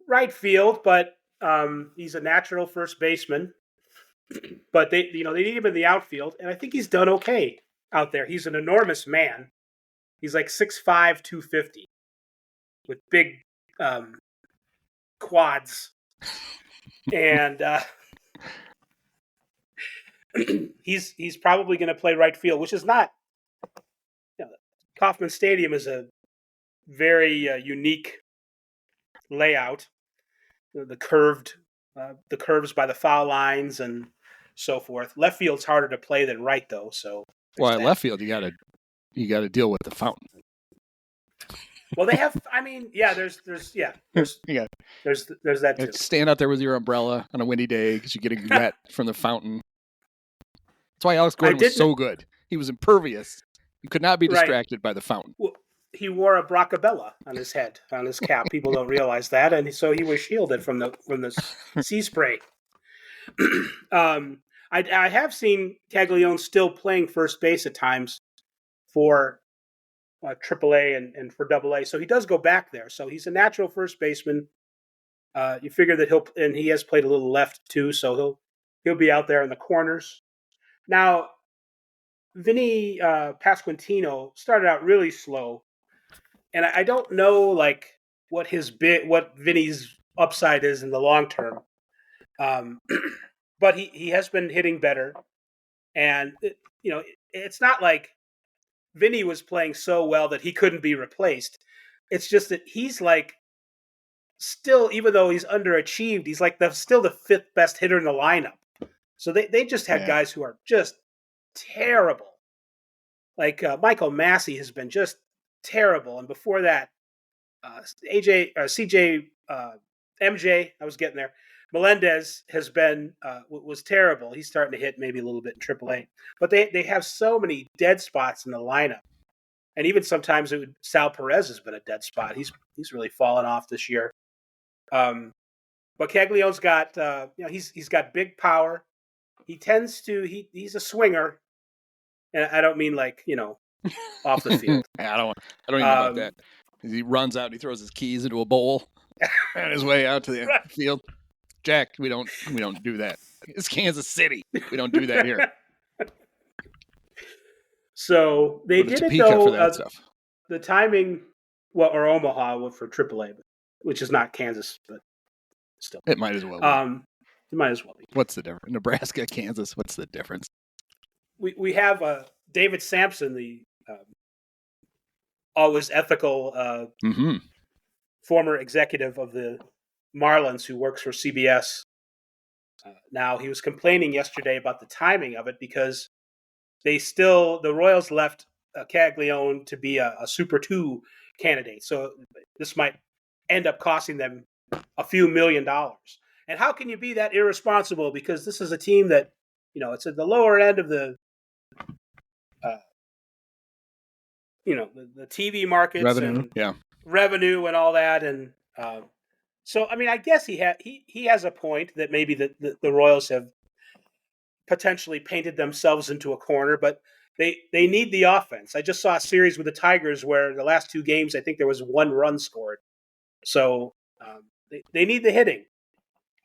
Right field, but he's a natural first baseman. But they need him in the outfield, and I think he's done okay out there. He's an enormous man. He's like 6'5", 250, with big quads, and he's probably going to play right field, which is not. Kauffman Stadium is a very unique layout. The curves by the foul lines and so forth. Left field's harder to play than right, though. So, at left field, you got to deal with the fountain. Well, they have. I mean, yeah. There's that too. Stand out there with your umbrella on a windy day because you're getting wet from the fountain. That's why Alex Gordon was so good. He was impervious. You could not be distracted by the fountain. Well, he wore a bracabella on his head, on his cap. People don't realize that, and so he was shielded from the sea spray. I have seen Caglianone still playing first base at times for AAA and for AA, so he does go back there. So he's a natural first baseman. You figure that he has played a little left too, so he'll be out there in the corners. Now, Vinny Pasquantino started out really slow, and I don't know what Vinny's upside is in the long term. But he has been hitting better, and it's not like Vinny was playing so well that he couldn't be replaced. It's just that he's still, even though he's underachieved, he's still the 5th best hitter in the lineup. So they just had guys who are just terrible. Michael Massey has been just terrible, and before that, CJ, MJ, I was getting there. Melendez has been was terrible. He's starting to hit maybe a little bit in AAA, but they have so many dead spots in the lineup, and even sometimes Sal Perez has been a dead spot. He's really fallen off this year. But Caglione's got he's got big power. He tends to he's a swinger, and I don't mean off the field. I don't even know about that. He runs out and he throws his keys into a bowl on his way out to the field. Jack, we don't do that. It's Kansas City. We don't do that here. So they Go to did it Topeka though. for that stuff. The timing, or Omaha for AAA, which is not Kansas, but still, It might as well be. It might as well be. What's the difference? Nebraska, Kansas. What's the difference? We have David Sampson, the always ethical former executive of the Marlins, who works for CBS. Now, he was complaining yesterday about the timing of it because the Royals left Caglianone to be a Super 2 candidate. So this might end up costing them a few $1 million. And how can you be that irresponsible? Because this is a team that, it's at the lower end of the TV markets revenue and all that. And so, I mean, I guess he has a point that maybe the Royals have potentially painted themselves into a corner, but they need the offense. I just saw a series with the Tigers where the last 2 games, I think there was 1 run scored. So they need the hitting.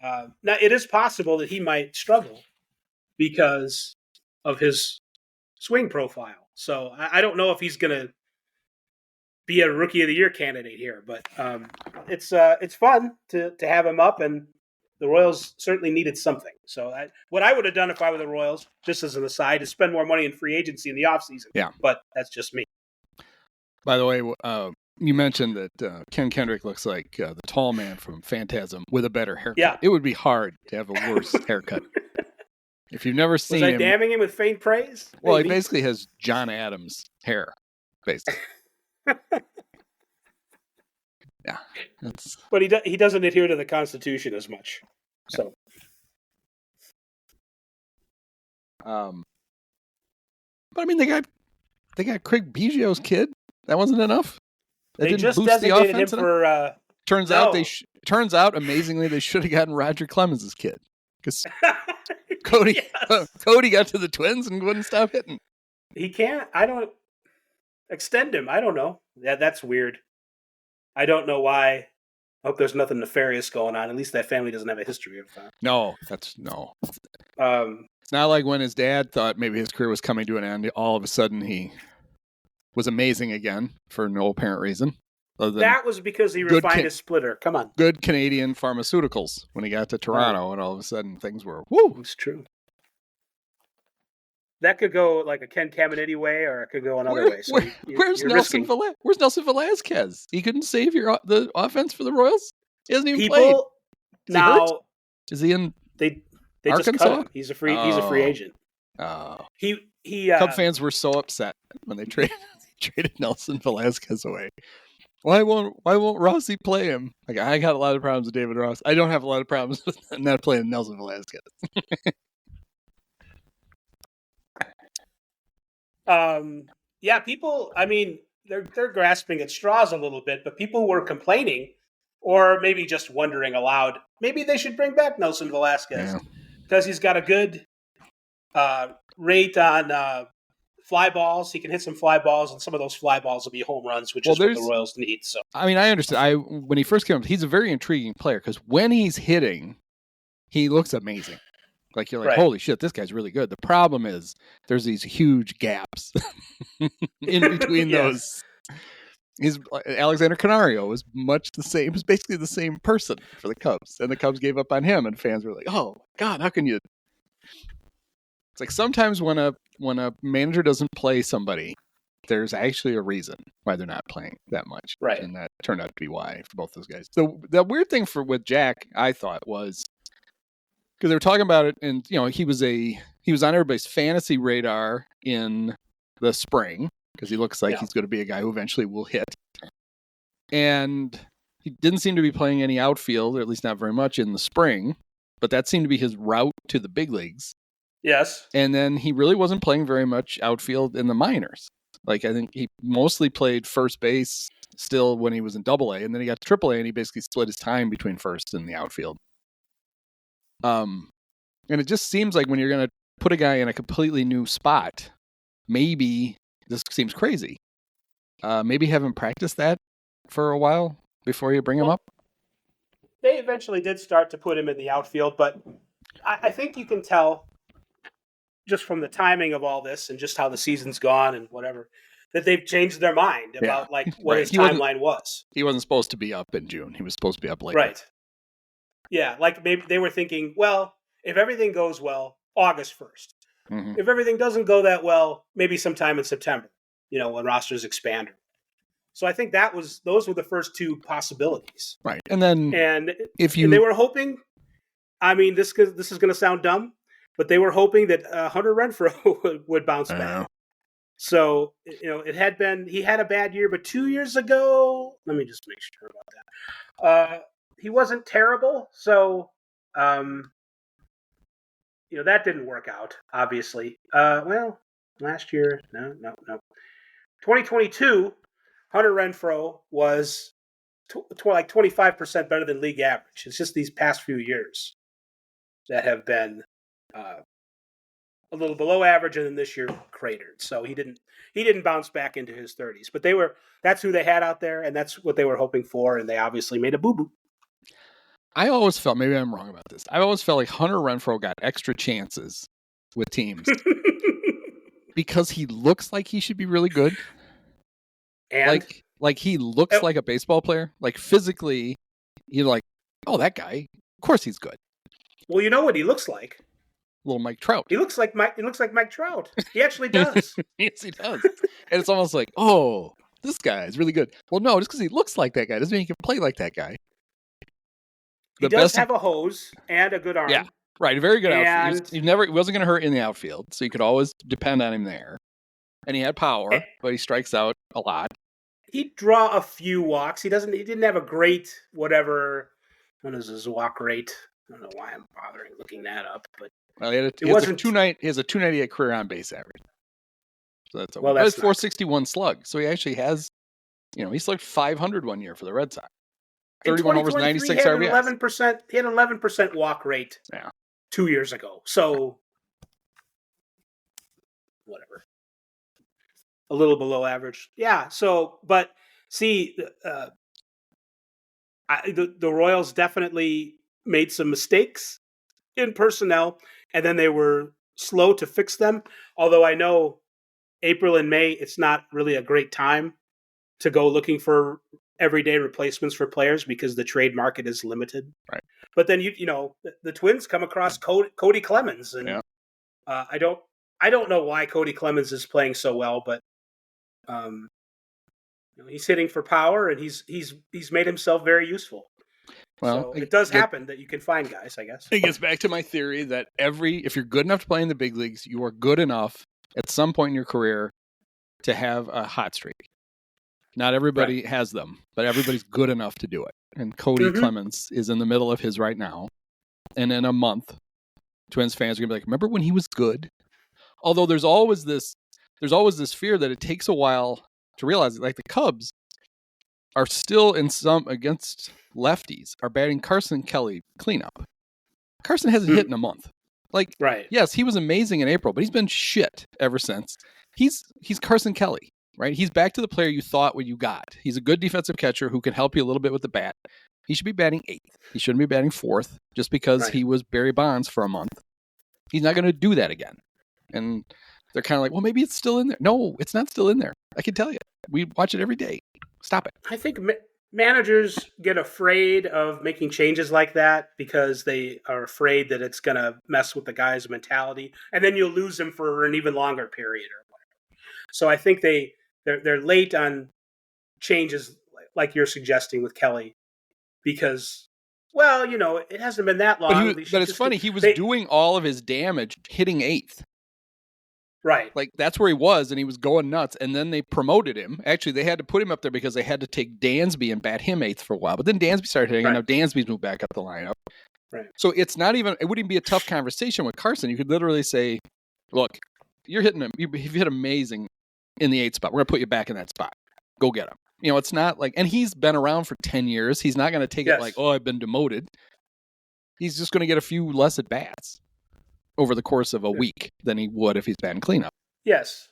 Now, it is possible that he might struggle because of his swing profile. So I don't know if he's going to be a Rookie of the Year candidate here, but it's fun to have him up, and the Royals certainly needed something. So what I would have done if I were the Royals, just as an aside, is spend more money in free agency in the offseason. Yeah. But that's just me. By the way, you mentioned that Ken Kendrick looks like the tall man from Phantasm with a better haircut. Yeah. It would be hard to have a worse haircut. If you've never seen him. Was I damning him with faint praise? Well, he basically has John Adams hair, basically. Yeah. But he doesn't adhere to the Constitution as much. So. But I mean, they got Craig Biggio's kid. That wasn't enough. That they just designated him for. Turns out, amazingly, they should have gotten Roger Clemens' kid because Cody got to the Twins and wouldn't stop hitting. He can't. I don't extend him. I don't know. Yeah, that's weird. I don't know why. I hope there's nothing nefarious going on. At least that family doesn't have a history of that. No. It's not like when his dad thought maybe his career was coming to an end. All of a sudden, he was amazing again for no apparent reason. That was because he refined his splitter. Come on. Good Canadian pharmaceuticals when he got to Toronto, and all of a sudden things were, woo! It's true. That could go like a Ken Caminiti way, or it could go another way. So where's Nelson Velasquez? He couldn't save the offense for the Royals? He hasn't even played. Is he in They Arkansas? Just cut him. He's a free agent. Oh. He Cub fans were so upset when they traded Nelson Velasquez away. Why won't Rossi play him? Like, I got a lot of problems with David Ross. I don't have a lot of problems with not playing Nelson Velasquez. Yeah, people, I mean, they're grasping at straws a little bit, but people were complaining or maybe just wondering aloud, maybe they should bring back Nelson Velasquez because he's got a good rate on fly balls. He can hit some fly balls, and some of those fly balls will be home runs, which is what the Royals need. So I mean, I understand. When he first came up, he's a very intriguing player because when he's hitting, he looks amazing. Like, you're like, holy shit, this guy's really good. The problem is there's these huge gaps in between those. Alexander Canario is much the same. He's basically the same person for the Cubs. And the Cubs gave up on him, and fans were like, oh, God, how can you? It's like sometimes when a manager doesn't play somebody, there's actually a reason why they're not playing that much. Right. And that turned out to be why for both those guys. So the weird thing with Jack, I thought, was because they were talking about it, and he was on everybody's fantasy radar in the spring because he looks like he's going to be a guy who eventually will hit. And he didn't seem to be playing any outfield, or at least not very much in the spring, but that seemed to be his route to the big leagues. Yes. And then he really wasn't playing very much outfield in the minors. Like, I think he mostly played first base still when he was in AA, and then he got to AAA, and he basically split his time between first and the outfield. And it just seems like when you're going to put a guy in a completely new spot, maybe this seems crazy. Maybe have him practice that for a while before you bring him up? They eventually did start to put him in the outfield, but I think you can tell just from the timing of all this and just how the season's gone and whatever, that they've changed their mind about what his timeline was. He wasn't supposed to be up in June. He was supposed to be up later. Right. Yeah, like maybe they were thinking, well, if everything goes well, August 1st. Mm-hmm. If everything doesn't go that well, maybe sometime in September, when rosters expand. So I think those were the first two possibilities. Right. And then they were hoping, I mean, this is going to sound dumb, but they were hoping that Hunter Renfroe would bounce back. So, he had a bad year, but 2 years ago, let me just make sure about that. He wasn't terrible. So, that didn't work out, obviously. Last year, no. 2022, Hunter Renfroe was like 25% better than league average. It's just these past few years that have been a little below average, and then this year cratered. So he didn't bounce back into his 30s. But that's who they had out there, and that's what they were hoping for, and they obviously made a boo-boo. I always felt, maybe I'm wrong about this, I always felt like Hunter Renfroe got extra chances with teams because he looks like he should be really good. And like he looks like a baseball player. Like physically, you're like, oh, that guy, of course he's good. Well, you know what he looks like? Little Mike Trout. He looks like Mike Trout. He actually does. Yes, he does. And it's almost like, oh, this guy is really good. Well, no, just because he looks like that guy doesn't mean he can play like that guy. He does have a hose and a good arm. Yeah, right. A very good outfield. He wasn't going to hurt in the outfield, so you could always depend on him there. And he had power, but he strikes out a lot. He'd draw a few walks. He didn't have a great whatever. What is his walk rate? I don't know why I'm bothering looking that up, but he has a 298 career on base average. So that's but it's 461 slug. So he actually has, he slugged 500 one year for the Red Sox. 31 overs, 96 RBIs. 11%. He had an 11% walk rate 2 years ago. So whatever. A little below average. Yeah. So, but see, the Royals definitely made some mistakes in personnel, and then they were slow to fix them. Although I know April and May, it's not really a great time to go looking for everyday replacements for players because the trade market is limited. Right. But then the Twins come across Cody Clemens, and I don't know why Cody Clemens is playing so well, but he's hitting for power, and he's made himself very useful. Well, so it does happen that you can find guys, I guess. It gets back to my theory that if you're good enough to play in the big leagues, you are good enough at some point in your career to have a hot streak. Not everybody has them, but everybody's good enough to do it. And Cody Clemens is in the middle of his right now. And in a month, Twins fans are going to be like, remember when he was good? Although there's always this fear that it takes a while to realize it. Like the Cubs are still against lefties are batting Carson Kelly cleanup. Carson hasn't hit in a month. Yes, he was amazing in April, but he's been shit ever since. He's Carson Kelly, right? He's back to the player you thought what you got. He's a good defensive catcher who can help you a little bit with the bat. He should be batting 8th. He shouldn't be batting 4th just because he was Barry Bonds for a month. He's not going to do that again. And they're kind of like, well, maybe it's still in there. No, it's not still in there. I can tell you. We watch it every day. Stop it. I think managers get afraid of making changes like that because they are afraid that it's going to mess with the guy's mentality, and then you'll lose him for an even longer period or whatever. So I think they're late on changes like you're suggesting with Kelly because, well, it hasn't been that long. But it's funny. He was doing all of his damage hitting 8th. Right. Like, that's where he was, and he was going nuts. And then they promoted him. Actually, they had to put him up there because they had to take Dansby and bat him 8th for a while. But then Dansby started hitting, and now Dansby's moved back up the lineup. Right. So it wouldn't even be a tough conversation with Carson. You could literally say, look, you've hit amazing in the 8th spot. We're going to put you back in that spot. Go get him. It's not like, and he's been around for 10 years. He's not going to take it like, oh, I've been demoted. He's just going to get a few less at bats over the course of a week than he would if he's batting cleanup. Yes.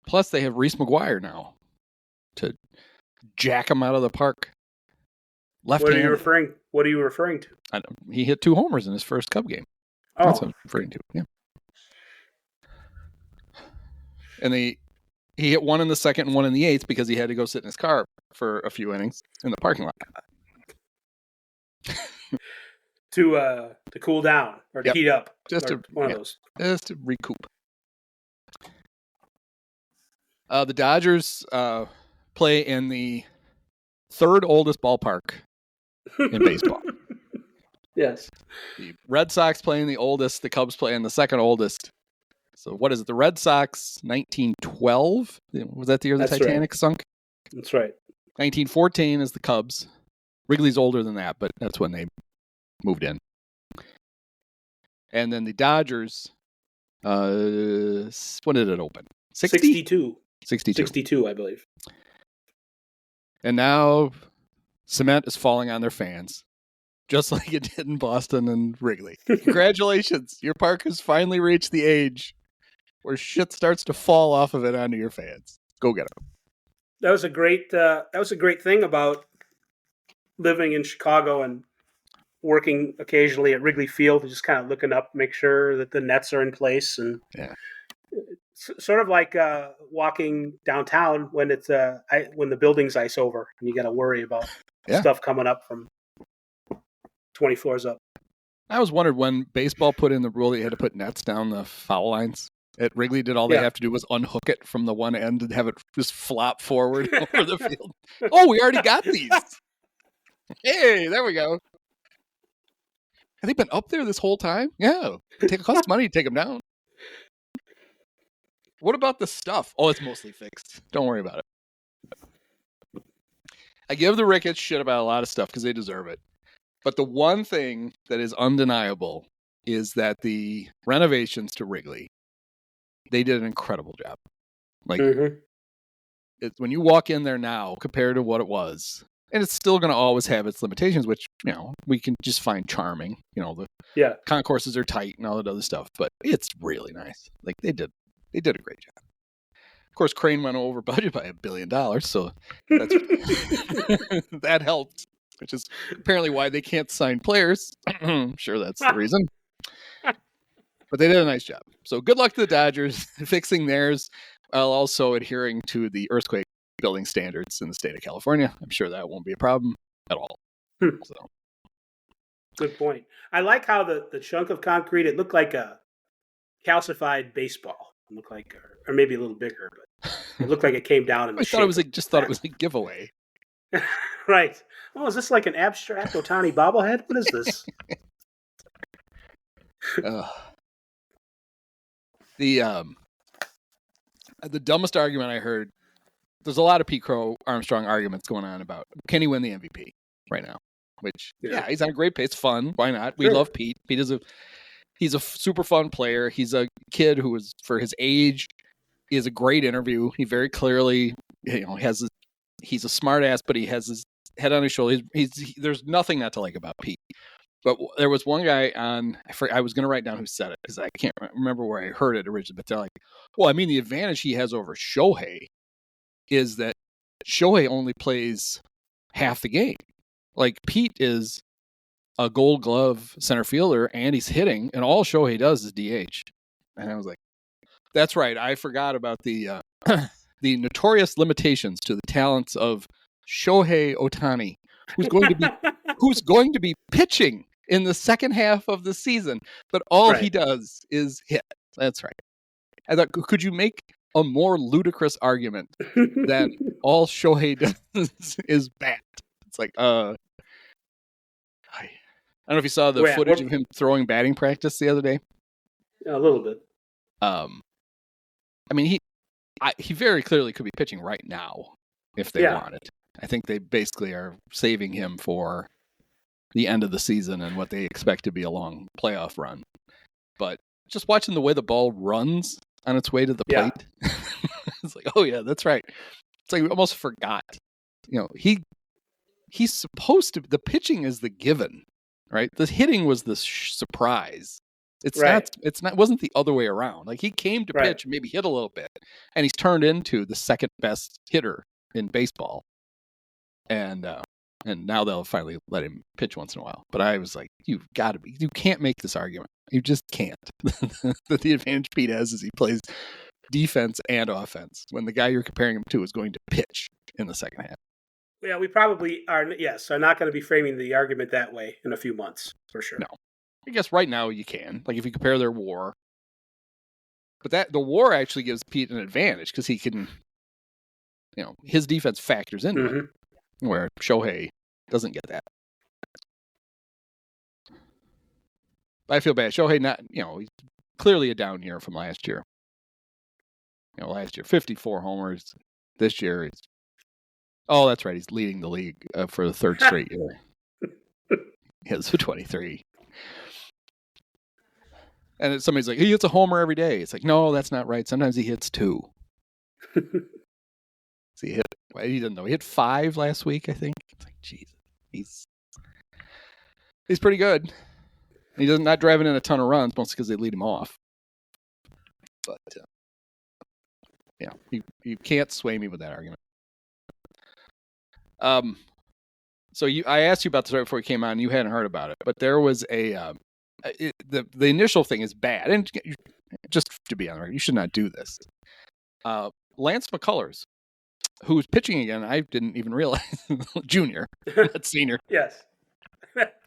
Plus, they have Reese McGuire now, jack him out of the park. Left What hand. What are you referring to? He hit 2 homers in his first Cub game. Oh, That's what I'm referring to. Yeah. And he hit 1 in the second and 1 in the 8th because he had to go sit in his car for a few innings in the parking lot. to cool down or to heat up. Just one of those. Just to recoup. The Dodgers play in the 3rd oldest ballpark in baseball. Yes. The Red Sox play in the oldest. The Cubs play in the 2nd oldest. So what is it? The Red Sox, 1912? Was that the year the Titanic sunk? That's right. 1914 is the Cubs. Wrigley's older than that, but that's when they moved in. And then the Dodgers, when did it open? 62. 62. 62, I believe. And now cement is falling on their fans, just like it did in Boston and Wrigley. Congratulations. Your park has finally reached the age where shit starts to fall off of it onto your fans. Go get them. That was a great thing about living in Chicago and working occasionally at Wrigley Field, just kind of looking up, make sure that the nets are in place, and it's sort of like walking downtown when it's when the building's ice over and you got to worry about stuff coming up from 20 floors up. I was wondered when baseball put in the rule that you had to put nets down the foul lines. At Wrigley, did all they have to do was unhook it from the one end and have it just flop forward over the field? Oh, we already got these. Hey, there we go. Have they been up there this whole time? Yeah. It costs money to take them down. What about the stuff? Oh, it's mostly fixed. Don't worry about it. I give the Ricketts shit about a lot of stuff because they deserve it. But the one thing that is undeniable is that the renovations to Wrigley, they did an incredible job. Like, when you walk in there now compared to what it was, and it's still going to always have its limitations, which, we can just find charming. The concourses are tight and all that other stuff, but it's really nice. Like, they did a great job. Of course, Crane went over budget by $1 billion, so that's, that helped, which is apparently why they can't sign players. I'm sure that's the reason. But they did a nice job. So good luck to the Dodgers fixing theirs while also adhering to the earthquake building standards in the state of California. I'm sure that won't be a problem at all. So. Good point. I like how the chunk of concrete, it looked like a calcified baseball. It looked like, or maybe a little bigger, but it looked like it came down in the thought it was a giveaway. Right. Oh, is this like an abstract Ohtani bobblehead? What is this? The dumbest argument I heard, there's a lot of Pete Crow Armstrong arguments going on about, can he win the MVP right now? Which, he's on a great pace. Fun. Why not? We love Pete. Pete he's a super fun player. He's a kid who is, for his age, is a great interview. He very clearly, he's a smart ass, but he has his head on his shoulder. There's nothing not to like about Pete. But there was one guy I was going to write down who said it because I can't remember where I heard it originally, but they're like, well, I mean, the advantage he has over Shohei is that Shohei only plays half the game. Like, Pete is a Gold Glove center fielder and he's hitting, and all Shohei does is DH. And I was like, that's right. I forgot about the the notorious limitations to the talents of Shohei Ohtani, who's going to be pitching in the second half of the season, but all he does is hit. That's right. I thought, could you make a more ludicrous argument that all Shohei does is bat? It's like, I don't know if you saw the footage of him throwing batting practice the other day. Yeah, a little bit. I mean, he very clearly could be pitching right now if they want it. I think they basically are saving him for the end of the season and what they expect to be a long playoff run. But just watching the way the ball runs on its way to the plate, it's like, oh yeah, that's right. It's like we almost forgot. He's supposed to. The pitching is the given, right? The hitting was the surprise. It's not. It's not. Wasn't the other way around. Like, he came to pitch, and maybe hit a little bit, and he's turned into the second best hitter in baseball. and now they'll finally let him pitch once in a while. But I was like, you can't make this argument. You just can't. That the advantage Pete has is he plays defense and offense when the guy you're comparing him to is going to pitch in the second half. Yeah, we probably are not going to be framing the argument that way in a few months, for sure. No. I guess right now you can. Like if you compare their WAR. But the WAR actually gives Pete an advantage because he can, his defense factors into it, where Shohei doesn't get that. I feel bad. Shohei, he's clearly a down year from last year. Last year, 54 homers. This year, that's right. He's leading the league for the third straight year. He has 23. And somebody's like, he hits a homer every day. It's like, no, that's not right. Sometimes he hits 2. He didn't know. He hit 5 last week, I think. It's like, Jesus. He's pretty good. He doesn't not driving in a ton of runs, mostly because they lead him off. But you can't sway me with that argument. So I asked you about this right before you came on. You hadn't heard about it, but there was the initial thing is bad, and just to be on the record, you should not do this. Lance McCullers, who's pitching again, I didn't even realize. Junior, not senior. Yes,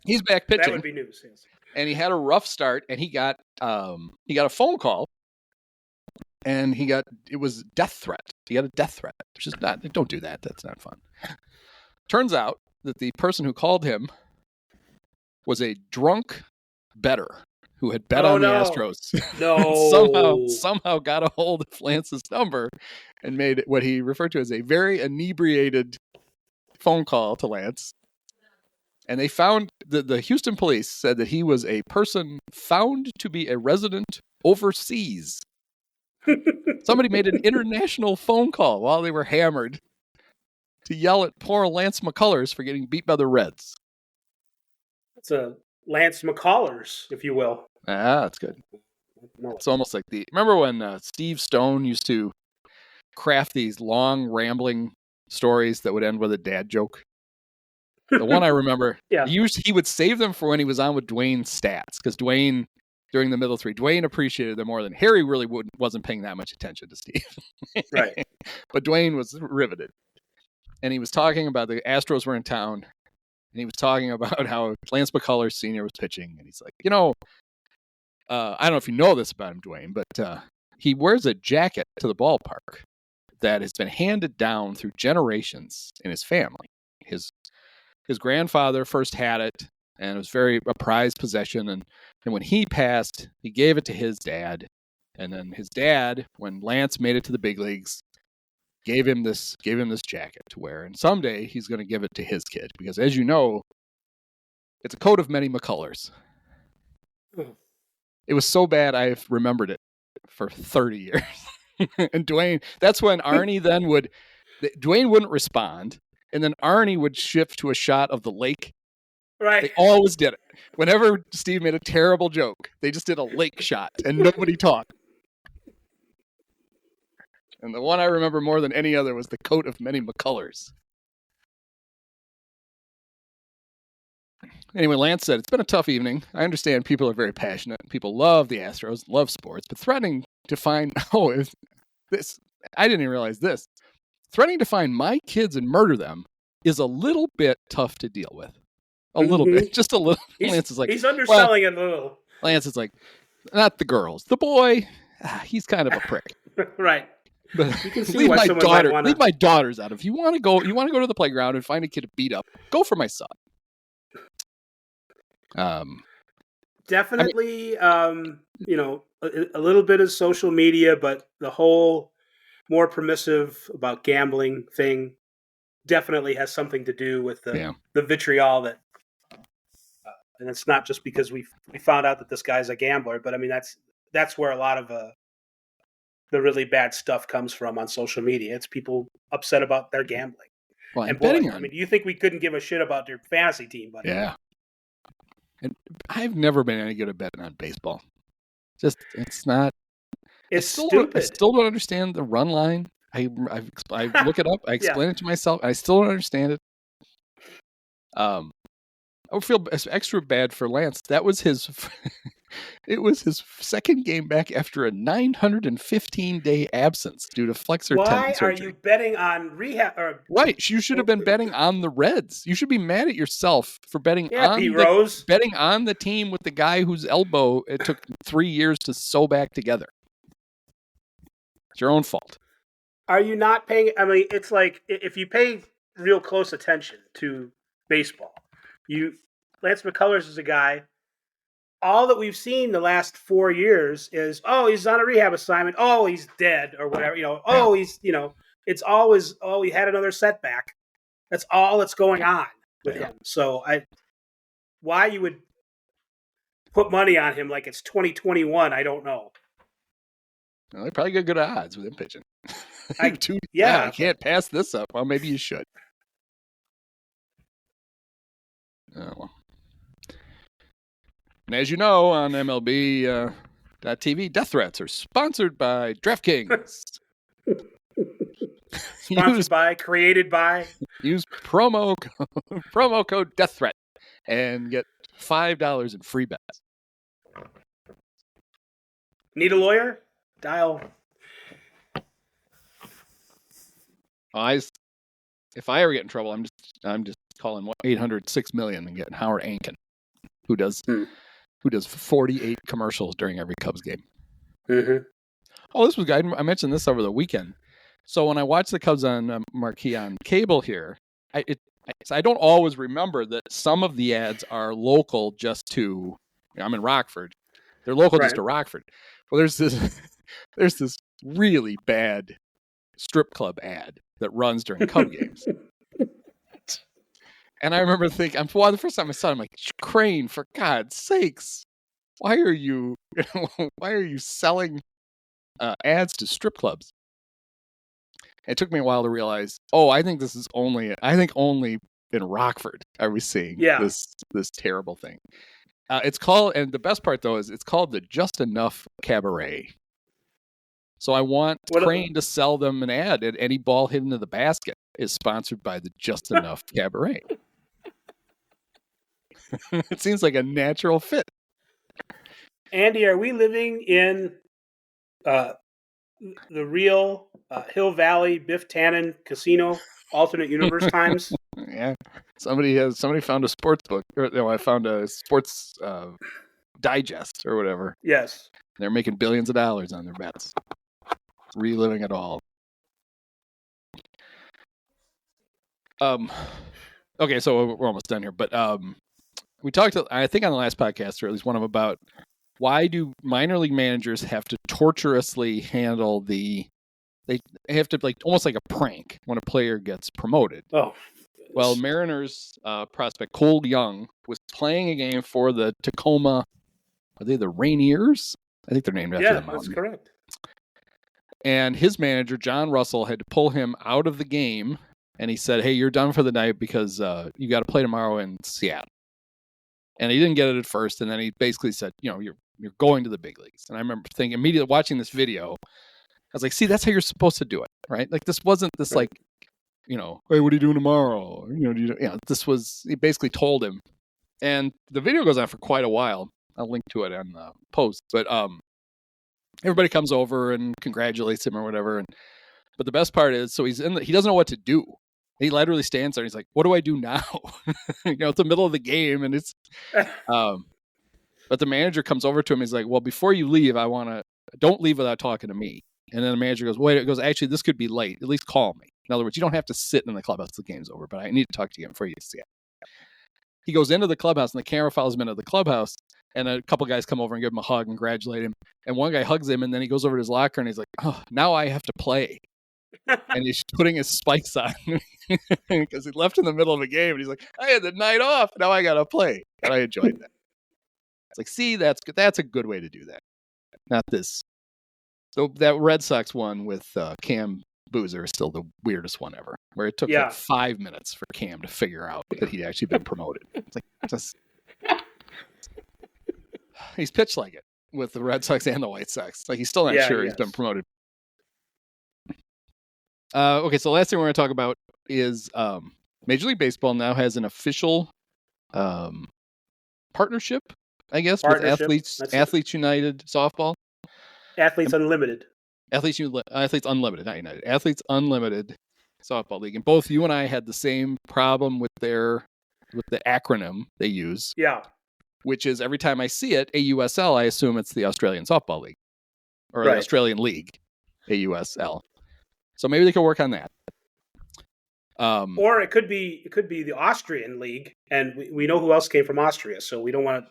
he's back pitching. That would be news. Yes. And he had a rough start, and he got a phone call, and it was death threat. He got a death threat, which is not. Don't do that. That's not fun. Turns out that the person who called him was a drunk bettor who had bet on the Astros. No. somehow got a hold of Lance's number and made what he referred to as a very inebriated phone call to Lance. And they found the Houston police said that he was a person found to be a resident overseas. Somebody made an international phone call while they were hammered to yell at poor Lance McCullers for getting beat by the Reds. It's a Lance McCullers, if you will. That's good. It's almost like remember when Steve Stone used to craft these long, rambling stories that would end with a dad joke? The one I remember, he would save them for when he was on with Dwayne's stats, because Dwayne, during the middle three, Dwayne appreciated them more than Harry really wasn't paying that much attention to Steve. Right. But Dwayne was riveted. And he was talking about the Astros were in town, and he was talking about how Lance McCullers Sr. was pitching. And he's like, I don't know if you know this about him, Dwayne, but he wears a jacket to the ballpark that has been handed down through generations in his family. His grandfather first had it, and it was a prized possession. And when he passed, he gave it to his dad. And then his dad, when Lance made it to the big leagues, gave him this jacket to wear. And someday he's going to give it to his kid, because as you know, it's a coat of many McCullers. It was so bad I've remembered it for 30 years. And Dwayne, that's when Arnie Dwayne wouldn't respond. And then Arnie would shift to a shot of the lake. Right. They always did it. Whenever Steve made a terrible joke, they just did a lake shot and nobody talked. And the one I remember more than any other was the coat of many McCullers. Anyway, Lance said, it's been a tough evening. I understand people are very passionate. People love the Astros, love sports, but threatening to find, I didn't even realize this. Threatening to find my kids and murder them is a little bit tough to deal with. A little bit. Just a little. Lance is like, he's underselling it a little. Lance is like, not the girls. The boy, he's kind of a prick. Right. But you can see leave why my someone daughter. might wanna... Leave my daughters out. If you want to go to the playground and find a kid to beat up, go for my son. Definitely, a little bit of social media, but the whole more permissive about gambling thing definitely has something to do with the vitriol that, and it's not just because we found out that this guy's a gambler, but I mean that's where a lot of the really bad stuff comes from on social media. It's people upset about their gambling. Well, and betting boy, I mean, do you think we couldn't give a shit about their fantasy team, buddy? Yeah. And I've never been any good at betting on baseball. Just it's not. It's stupid. I still don't understand the run line. I look it up. I explain it to myself. I still don't understand it. I would feel extra bad for Lance. That was his. It was his second game back after a 915-day absence due to flexor tendon Why surgery. are you betting on rehab? Right, you should have been betting on the Reds. You should be mad at yourself for betting Pete Rose. betting on the team with the guy whose elbow it took 3 years to sew back together. It's your own fault. Are you not paying? I mean, it's like if you pay real close attention to baseball, Lance McCullers is a guy. All that we've seen the last 4 years is, he's on a rehab assignment. Oh, he's dead or whatever. He's, it's always, he had another setback. That's all that's going on with him. So why you would put money on him like it's 2021, I don't know. Well, they probably got good odds with him pitching. I can't pass this up. Well, maybe you should. Oh, well. And as you know, on MLB.TV, death threats are sponsored by DraftKings. Created by. Use promo code death threat and get $5 in free bets. Need a lawyer? Dial. If I ever get in trouble, I'm just calling 800-6-million and getting Howard Ankin, who does 48 commercials during every Cubs game. Mm-hmm. Oh, this was good. I mentioned this over the weekend. So when I watch the Cubs on marquee on cable here, I don't always remember that some of the ads are local just to. I'm in Rockford. They're local just to Rockford. Well, there's this really bad strip club ad that runs during Cub games. And I remember thinking, the first time I saw it, I'm like, Crane, for God's sakes, why are you selling ads to strip clubs? It took me a while to realize, I think only in Rockford are we seeing this terrible thing. It's called, and the best part though is it's called the Just Enough Cabaret. So I want Crane to sell them an ad, and any ball hit into the basket is sponsored by the Just Enough Cabaret. It seems like a natural fit. Andy, are we living in the real Hill Valley Biff Tannen Casino alternate universe times? Yeah. Somebody found a sports book. I found a sports digest or whatever. Yes. They're making billions of dollars on their bets. Reliving it all. Okay, so we're almost done here, but we talked, I think on the last podcast, or at least one of them, about why do minor league managers have to torturously handle they have to, like, almost like a prank when a player gets promoted. Oh. Well, Mariners prospect Cole Young was playing a game for the Tacoma, are they the Rainiers? I think they're named after the mountain. Yeah, that's correct. And his manager, John Russell, had to pull him out of the game, and he said, hey, you're done for the night because you got to play tomorrow in Seattle. And he didn't get it at first, and then he basically said, you're going to the big leagues. And I remember thinking, immediately watching this video, I was like, see, that's how you're supposed to do it, right? Like, this wasn't this, like, hey, what are you doing tomorrow? This was, he basically told him. And the video goes on for quite a while. I'll link to it on the post. But everybody comes over and congratulates him or whatever. But the best part is, so he doesn't know what to do. He literally stands there and he's like, what do I do now? It's the middle of the game. And it's, but the manager comes over to him. He's like, well, before you leave, don't leave without talking to me. And then the manager goes, wait, actually, this could be late. At least call me. In other words, you don't have to sit in the clubhouse till the game's over, but I need to talk to you before you see it. He goes into the clubhouse and the camera follows him into the clubhouse. And a couple guys come over and give him a hug and congratulate him. And one guy hugs him, and then he goes over to his locker and he's like, oh, now I have to play. And he's putting his spikes on because he left in the middle of a game. And he's like, I had the night off. Now I got to play. And I enjoyed that. It's like, see, that's good. That's a good way to do that. Not this. So that Red Sox one with Cam Boozer is still the weirdest one ever, where it took like 5 minutes for Cam to figure out that he'd actually been promoted. It's like, he's pitched like it with the Red Sox and the White Sox. Like, he's still not sure he's been promoted. Okay, so the last thing we're going to talk about is Major League Baseball now has an official partnership, I guess, with Athletes United Softball. Athletes Unlimited. Athletes Unlimited, not United. Athletes Unlimited Softball League. And both you and I had the same problem with the acronym they use. Yeah. Which is every time I see it, AUSL, I assume it's the Australian Softball League. Or the Australian League, AUSL. So maybe they could work on that. Or it could be the Austrian League, and we know who else came from Austria, so we don't want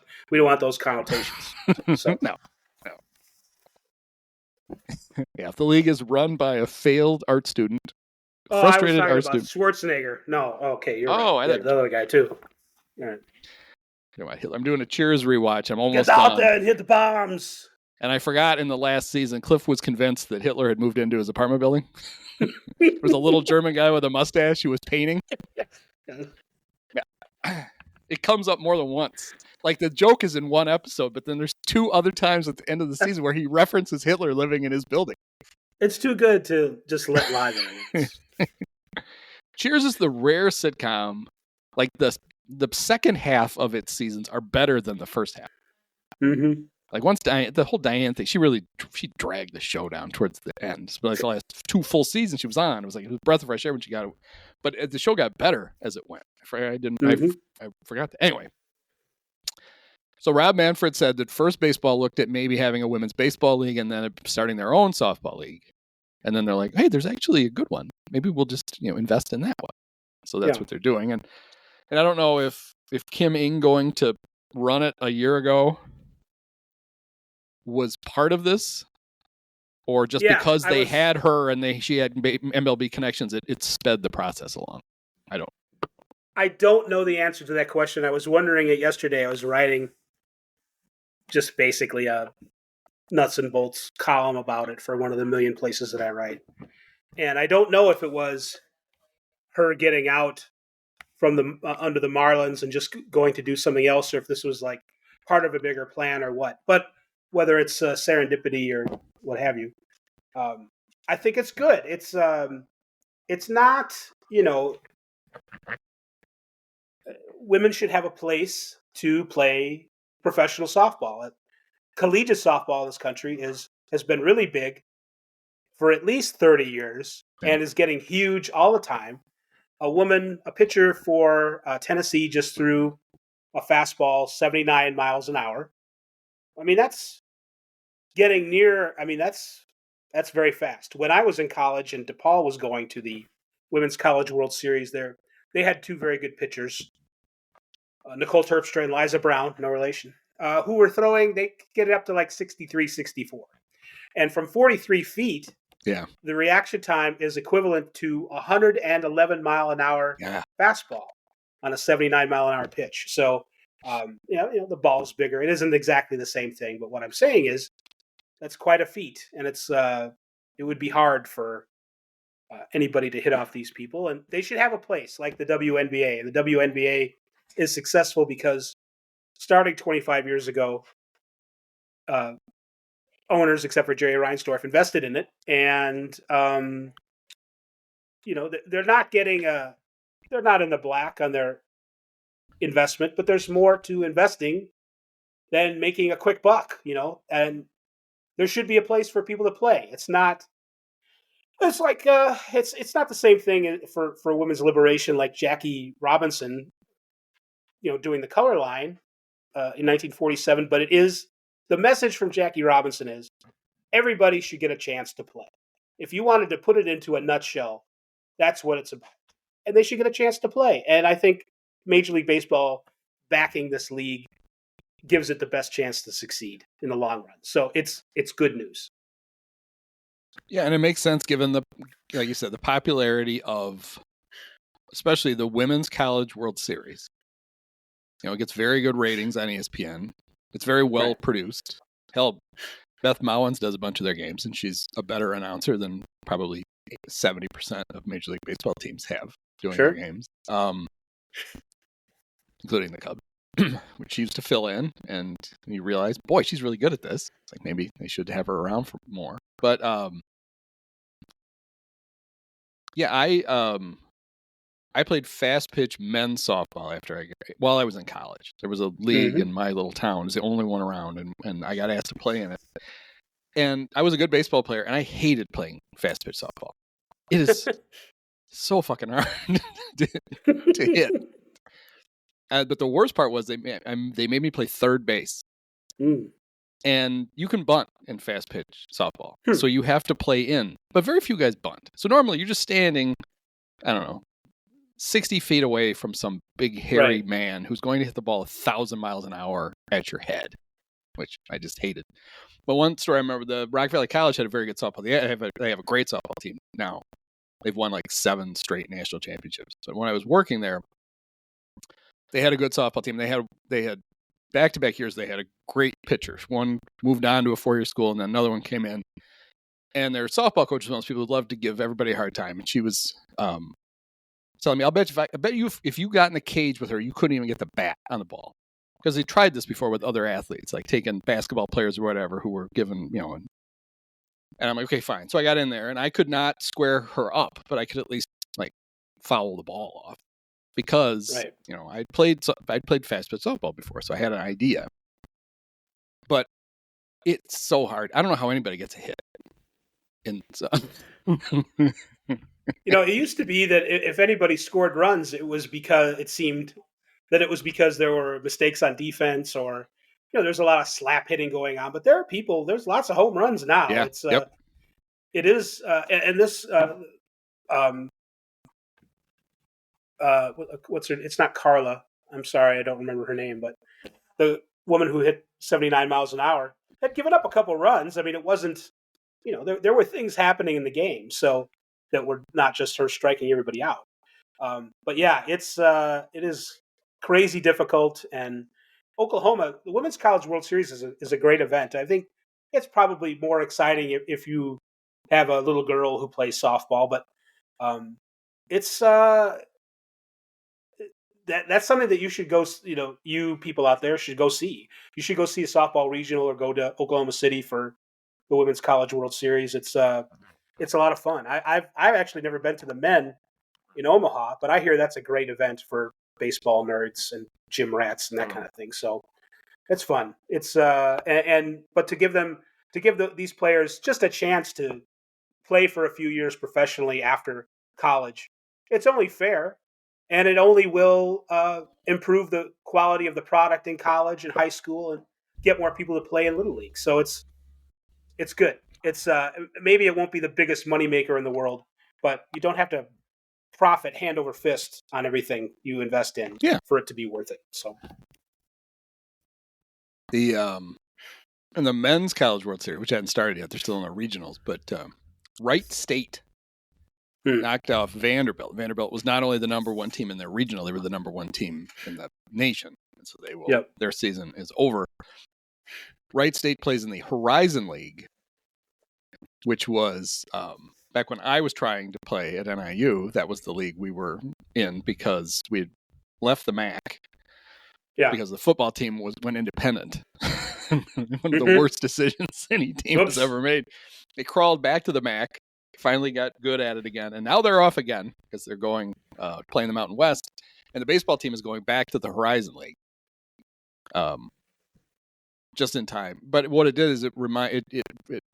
those connotations. So. No. Yeah, if the league is run by a failed art student, frustrated art student, Schwarzenegger. No, okay, you're right. I the other guy too. All right. I'm doing a Cheers rewatch. I'm almost done. Get out done. there and hit the bombs. And I forgot in the last season, Cliff was convinced that Hitler had moved into his apartment building. There was a little German guy with a mustache who was painting. Yeah. It comes up more than once. Like the joke is in one episode, but then there's 2 other times at the end of the season where he references Hitler living in his building. It's too good to just let lie there. Cheers is the rare sitcom. Like the second half of its seasons are better than the first half. Mm-hmm. Like once the whole Diane thing, she dragged the show down towards the end. But like the last 2 full seasons she was on, it was like a breath of fresh air when she got it. But the show got better as it went. I forgot that. Anyway, so Rob Manfred said that First Baseball looked at maybe having a women's baseball league and then starting their own softball league. And then they're like, hey, there's actually a good one. Maybe we'll just invest in that one. So that's what they're doing. And I don't know if Kim Ng going to run it a year ago was part of this, or just because they had her and she had MLB connections, it sped the process along. I don't know the answer to that question. I was wondering it yesterday. I was writing just basically a nuts and bolts column about it for one of the million places that I write. And I don't know if it was her getting out from the under the Marlins and just going to do something else, or if this was like part of a bigger plan or what. But whether it's serendipity or what have you, I think it's good. It's not, women should have a place to play professional softball. Collegiate softball in this country has been really big for at least 30 years and is getting huge all the time. A pitcher for Tennessee just threw a fastball 79 miles an hour. I mean, that's getting near. I mean, that's very fast. When I was in college and DePaul was going to the Women's College World Series, they had 2 very good pitchers, Nicole Terpstra and Liza Brown, no relation, who were throwing. They get it up to like 63, 64. And from 43 feet, the reaction time is equivalent to 111 mile an hour fastball on a 79 mile an hour pitch. So, the ball is bigger. It isn't exactly the same thing, but what I'm saying is that's quite a feat, and it would be hard for anybody to hit off these people, and they should have a place like the WNBA. And the WNBA is successful because starting 25 years ago, owners, except for Jerry Reinsdorf, invested in it, and they're not in the black on their investment, but there's more to investing than making a quick buck, and there should be a place for people to play. It's not the same thing for women's liberation, like Jackie Robinson, doing the color line in 1947, but it is the message from Jackie Robinson is everybody should get a chance to play. If you wanted to put it into a nutshell, that's what it's about. And they should get a chance to play. And I think Major League Baseball backing this league gives it the best chance to succeed in the long run. So it's good news. Yeah, and it makes sense given like you said, the popularity of especially the Women's College World Series. It gets very good ratings on ESPN. It's very well produced. Hell, Beth Mowins does a bunch of their games, and she's a better announcer than probably 70% of Major League Baseball teams have doing their games, including the Cubs, which she used to fill in. And you realize, boy, she's really good at this. It's like maybe they should have her around for more. But I I played fast pitch men's softball while I was in college. There was a league in my little town. It was the only one around, and I got asked to play in it. And I was a good baseball player, and I hated playing fast pitch softball. It is so fucking hard to hit. But the worst part was they made me play third base. And you can bunt in fast pitch softball. So you have to play in. But very few guys bunt. So normally you're just standing, I don't know, 60 feet away from some big hairy man who's going to hit the ball 1,000 miles an hour at your head, which I just hated. But one story I remember, the Rock Valley College had a very good softball. They have a great softball team now. They've won like 7 straight national championships. But when I was working there, they had a good softball team. They had back-to-back years, they had a great pitcher. One moved on to a 4-year school, and then another one came in. And their softball coach was one of those people who loved to give everybody a hard time. And she was telling me, I bet you if you got in a cage with her, you couldn't even get the bat on the ball. Because they tried this before with other athletes, like taking basketball players or whatever who were given, and I'm like, okay, fine. So I got in there, and I could not square her up, but I could at least like foul the ball off because I'd played fast pitch softball before, so I had an idea. But it's so hard. I don't know how anybody gets a hit. And so it used to be that if anybody scored runs, it was because it seemed that it was because there were mistakes on defense or, there's a lot of slap hitting going on. But there's lots of home runs now. Yeah. It is, and this, what's her? It's not Carla. I'm sorry, I don't remember her name, but the woman who hit 79 miles an hour had given up a couple runs. I mean, it wasn't, there were things happening in the game, so that were not just her striking everybody out. But yeah, it is crazy difficult. And Oklahoma, the Women's College World Series is a great event. I think it's probably more exciting if you have a little girl who plays softball, but it's that's something that you should go. You people out there should go see. You should go see a softball regional or go to Oklahoma City for the Women's College World Series. It's a lot of fun. I've actually never been to the men in Omaha, but I hear that's a great event for baseball nerds and gym rats and that kind of thing. So it's fun. It's but to give these players just a chance to play for a few years professionally after college, it's only fair, and it only will improve the quality of the product in college and high school and get more people to play in Little League. So it's good. It's maybe it won't be the biggest moneymaker in the world, but you don't have to profit hand over fist on everything you invest in for it to be worth it. So in the men's College World Series, which hadn't started yet, they're still in the regionals, but Wright State knocked off Vanderbilt. Vanderbilt was not only the number one team in their regional, they were the number one team in the nation. And so their season is over. Wright State plays in the Horizon League, which was back when I was trying to play at NIU. That was the league we were in because we had left the MAC. Yeah. Because the football team went independent. One of the worst decisions any team has ever made. They crawled back to the MAC, finally got good at it again, and now they're off again because they're going playing the Mountain West, and the baseball team is going back to the Horizon League. Just in time. But what it did is it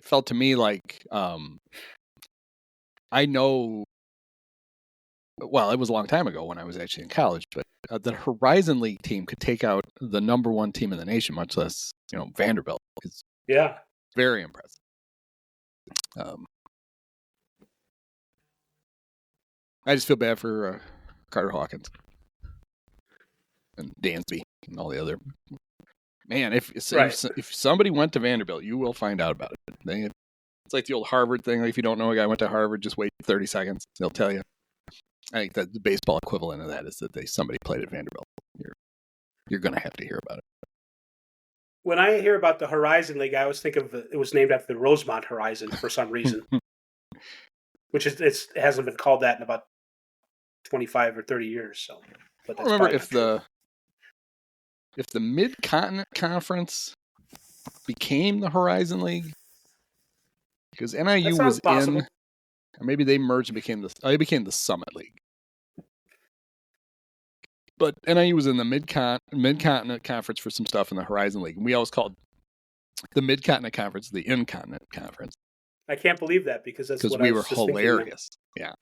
felt to me like I know. Well, it was a long time ago when I was actually in college, but the Horizon League team could take out the number one team in the nation, much less Vanderbilt. It's very impressive. I just feel bad for Carter Hawkins and Dansby and all the other. Man, if somebody went to Vanderbilt, you will find out about it. It's like the old Harvard thing. Like if you don't know a guy went to Harvard, just wait 30 seconds. They'll tell you. I think that the baseball equivalent of that is that somebody played at Vanderbilt. You're going to have to hear about it. When I hear about the Horizon League, I always think of it was named after the Rosemont Horizon for some reason, which it hasn't been called that in about 25 or 30 years. So, but that's remember if the Mid-Continent Conference became the Horizon League, because NIU was possible. Or maybe they merged and became the Summit League. But NIU was in the Mid-Continent Conference for some stuff in the Horizon League. And we always called the Mid-Continent Conference the Incontinent Conference. I can't believe that because we were hilarious. Yeah.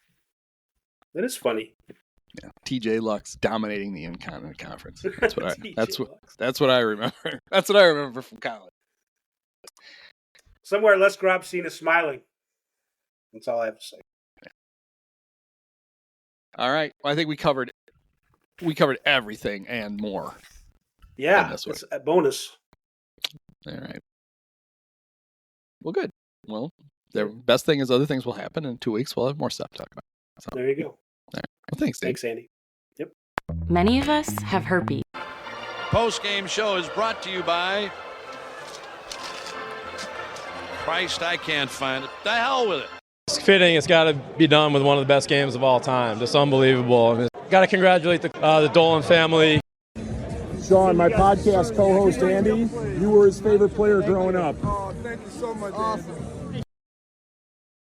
That is funny. Yeah. TJ Lux dominating the Incontinent Conference. That's what that's what I remember. That's what I remember from college. Somewhere Les Grobstein is smiling. That's all I have to say. Yeah. All right. Well, I think we covered everything and more. Yeah, it's a bonus. All right. Well, good. Well, the best thing is other things will happen. In 2 weeks, we'll have more stuff to talk about. So, there you go. All right. Well, thanks, Dave. Thanks, Andy. Yep. Many of us have herpes. Post-game show is brought to you by Christ, I can't find it. The hell with it. It's fitting. It's got to be done with one of the best games of all time. Just unbelievable. I mean, got to congratulate the Dolan family. Sean, my podcast co-host Andy, you were his favorite player growing up. Oh, thank you so much, Andy.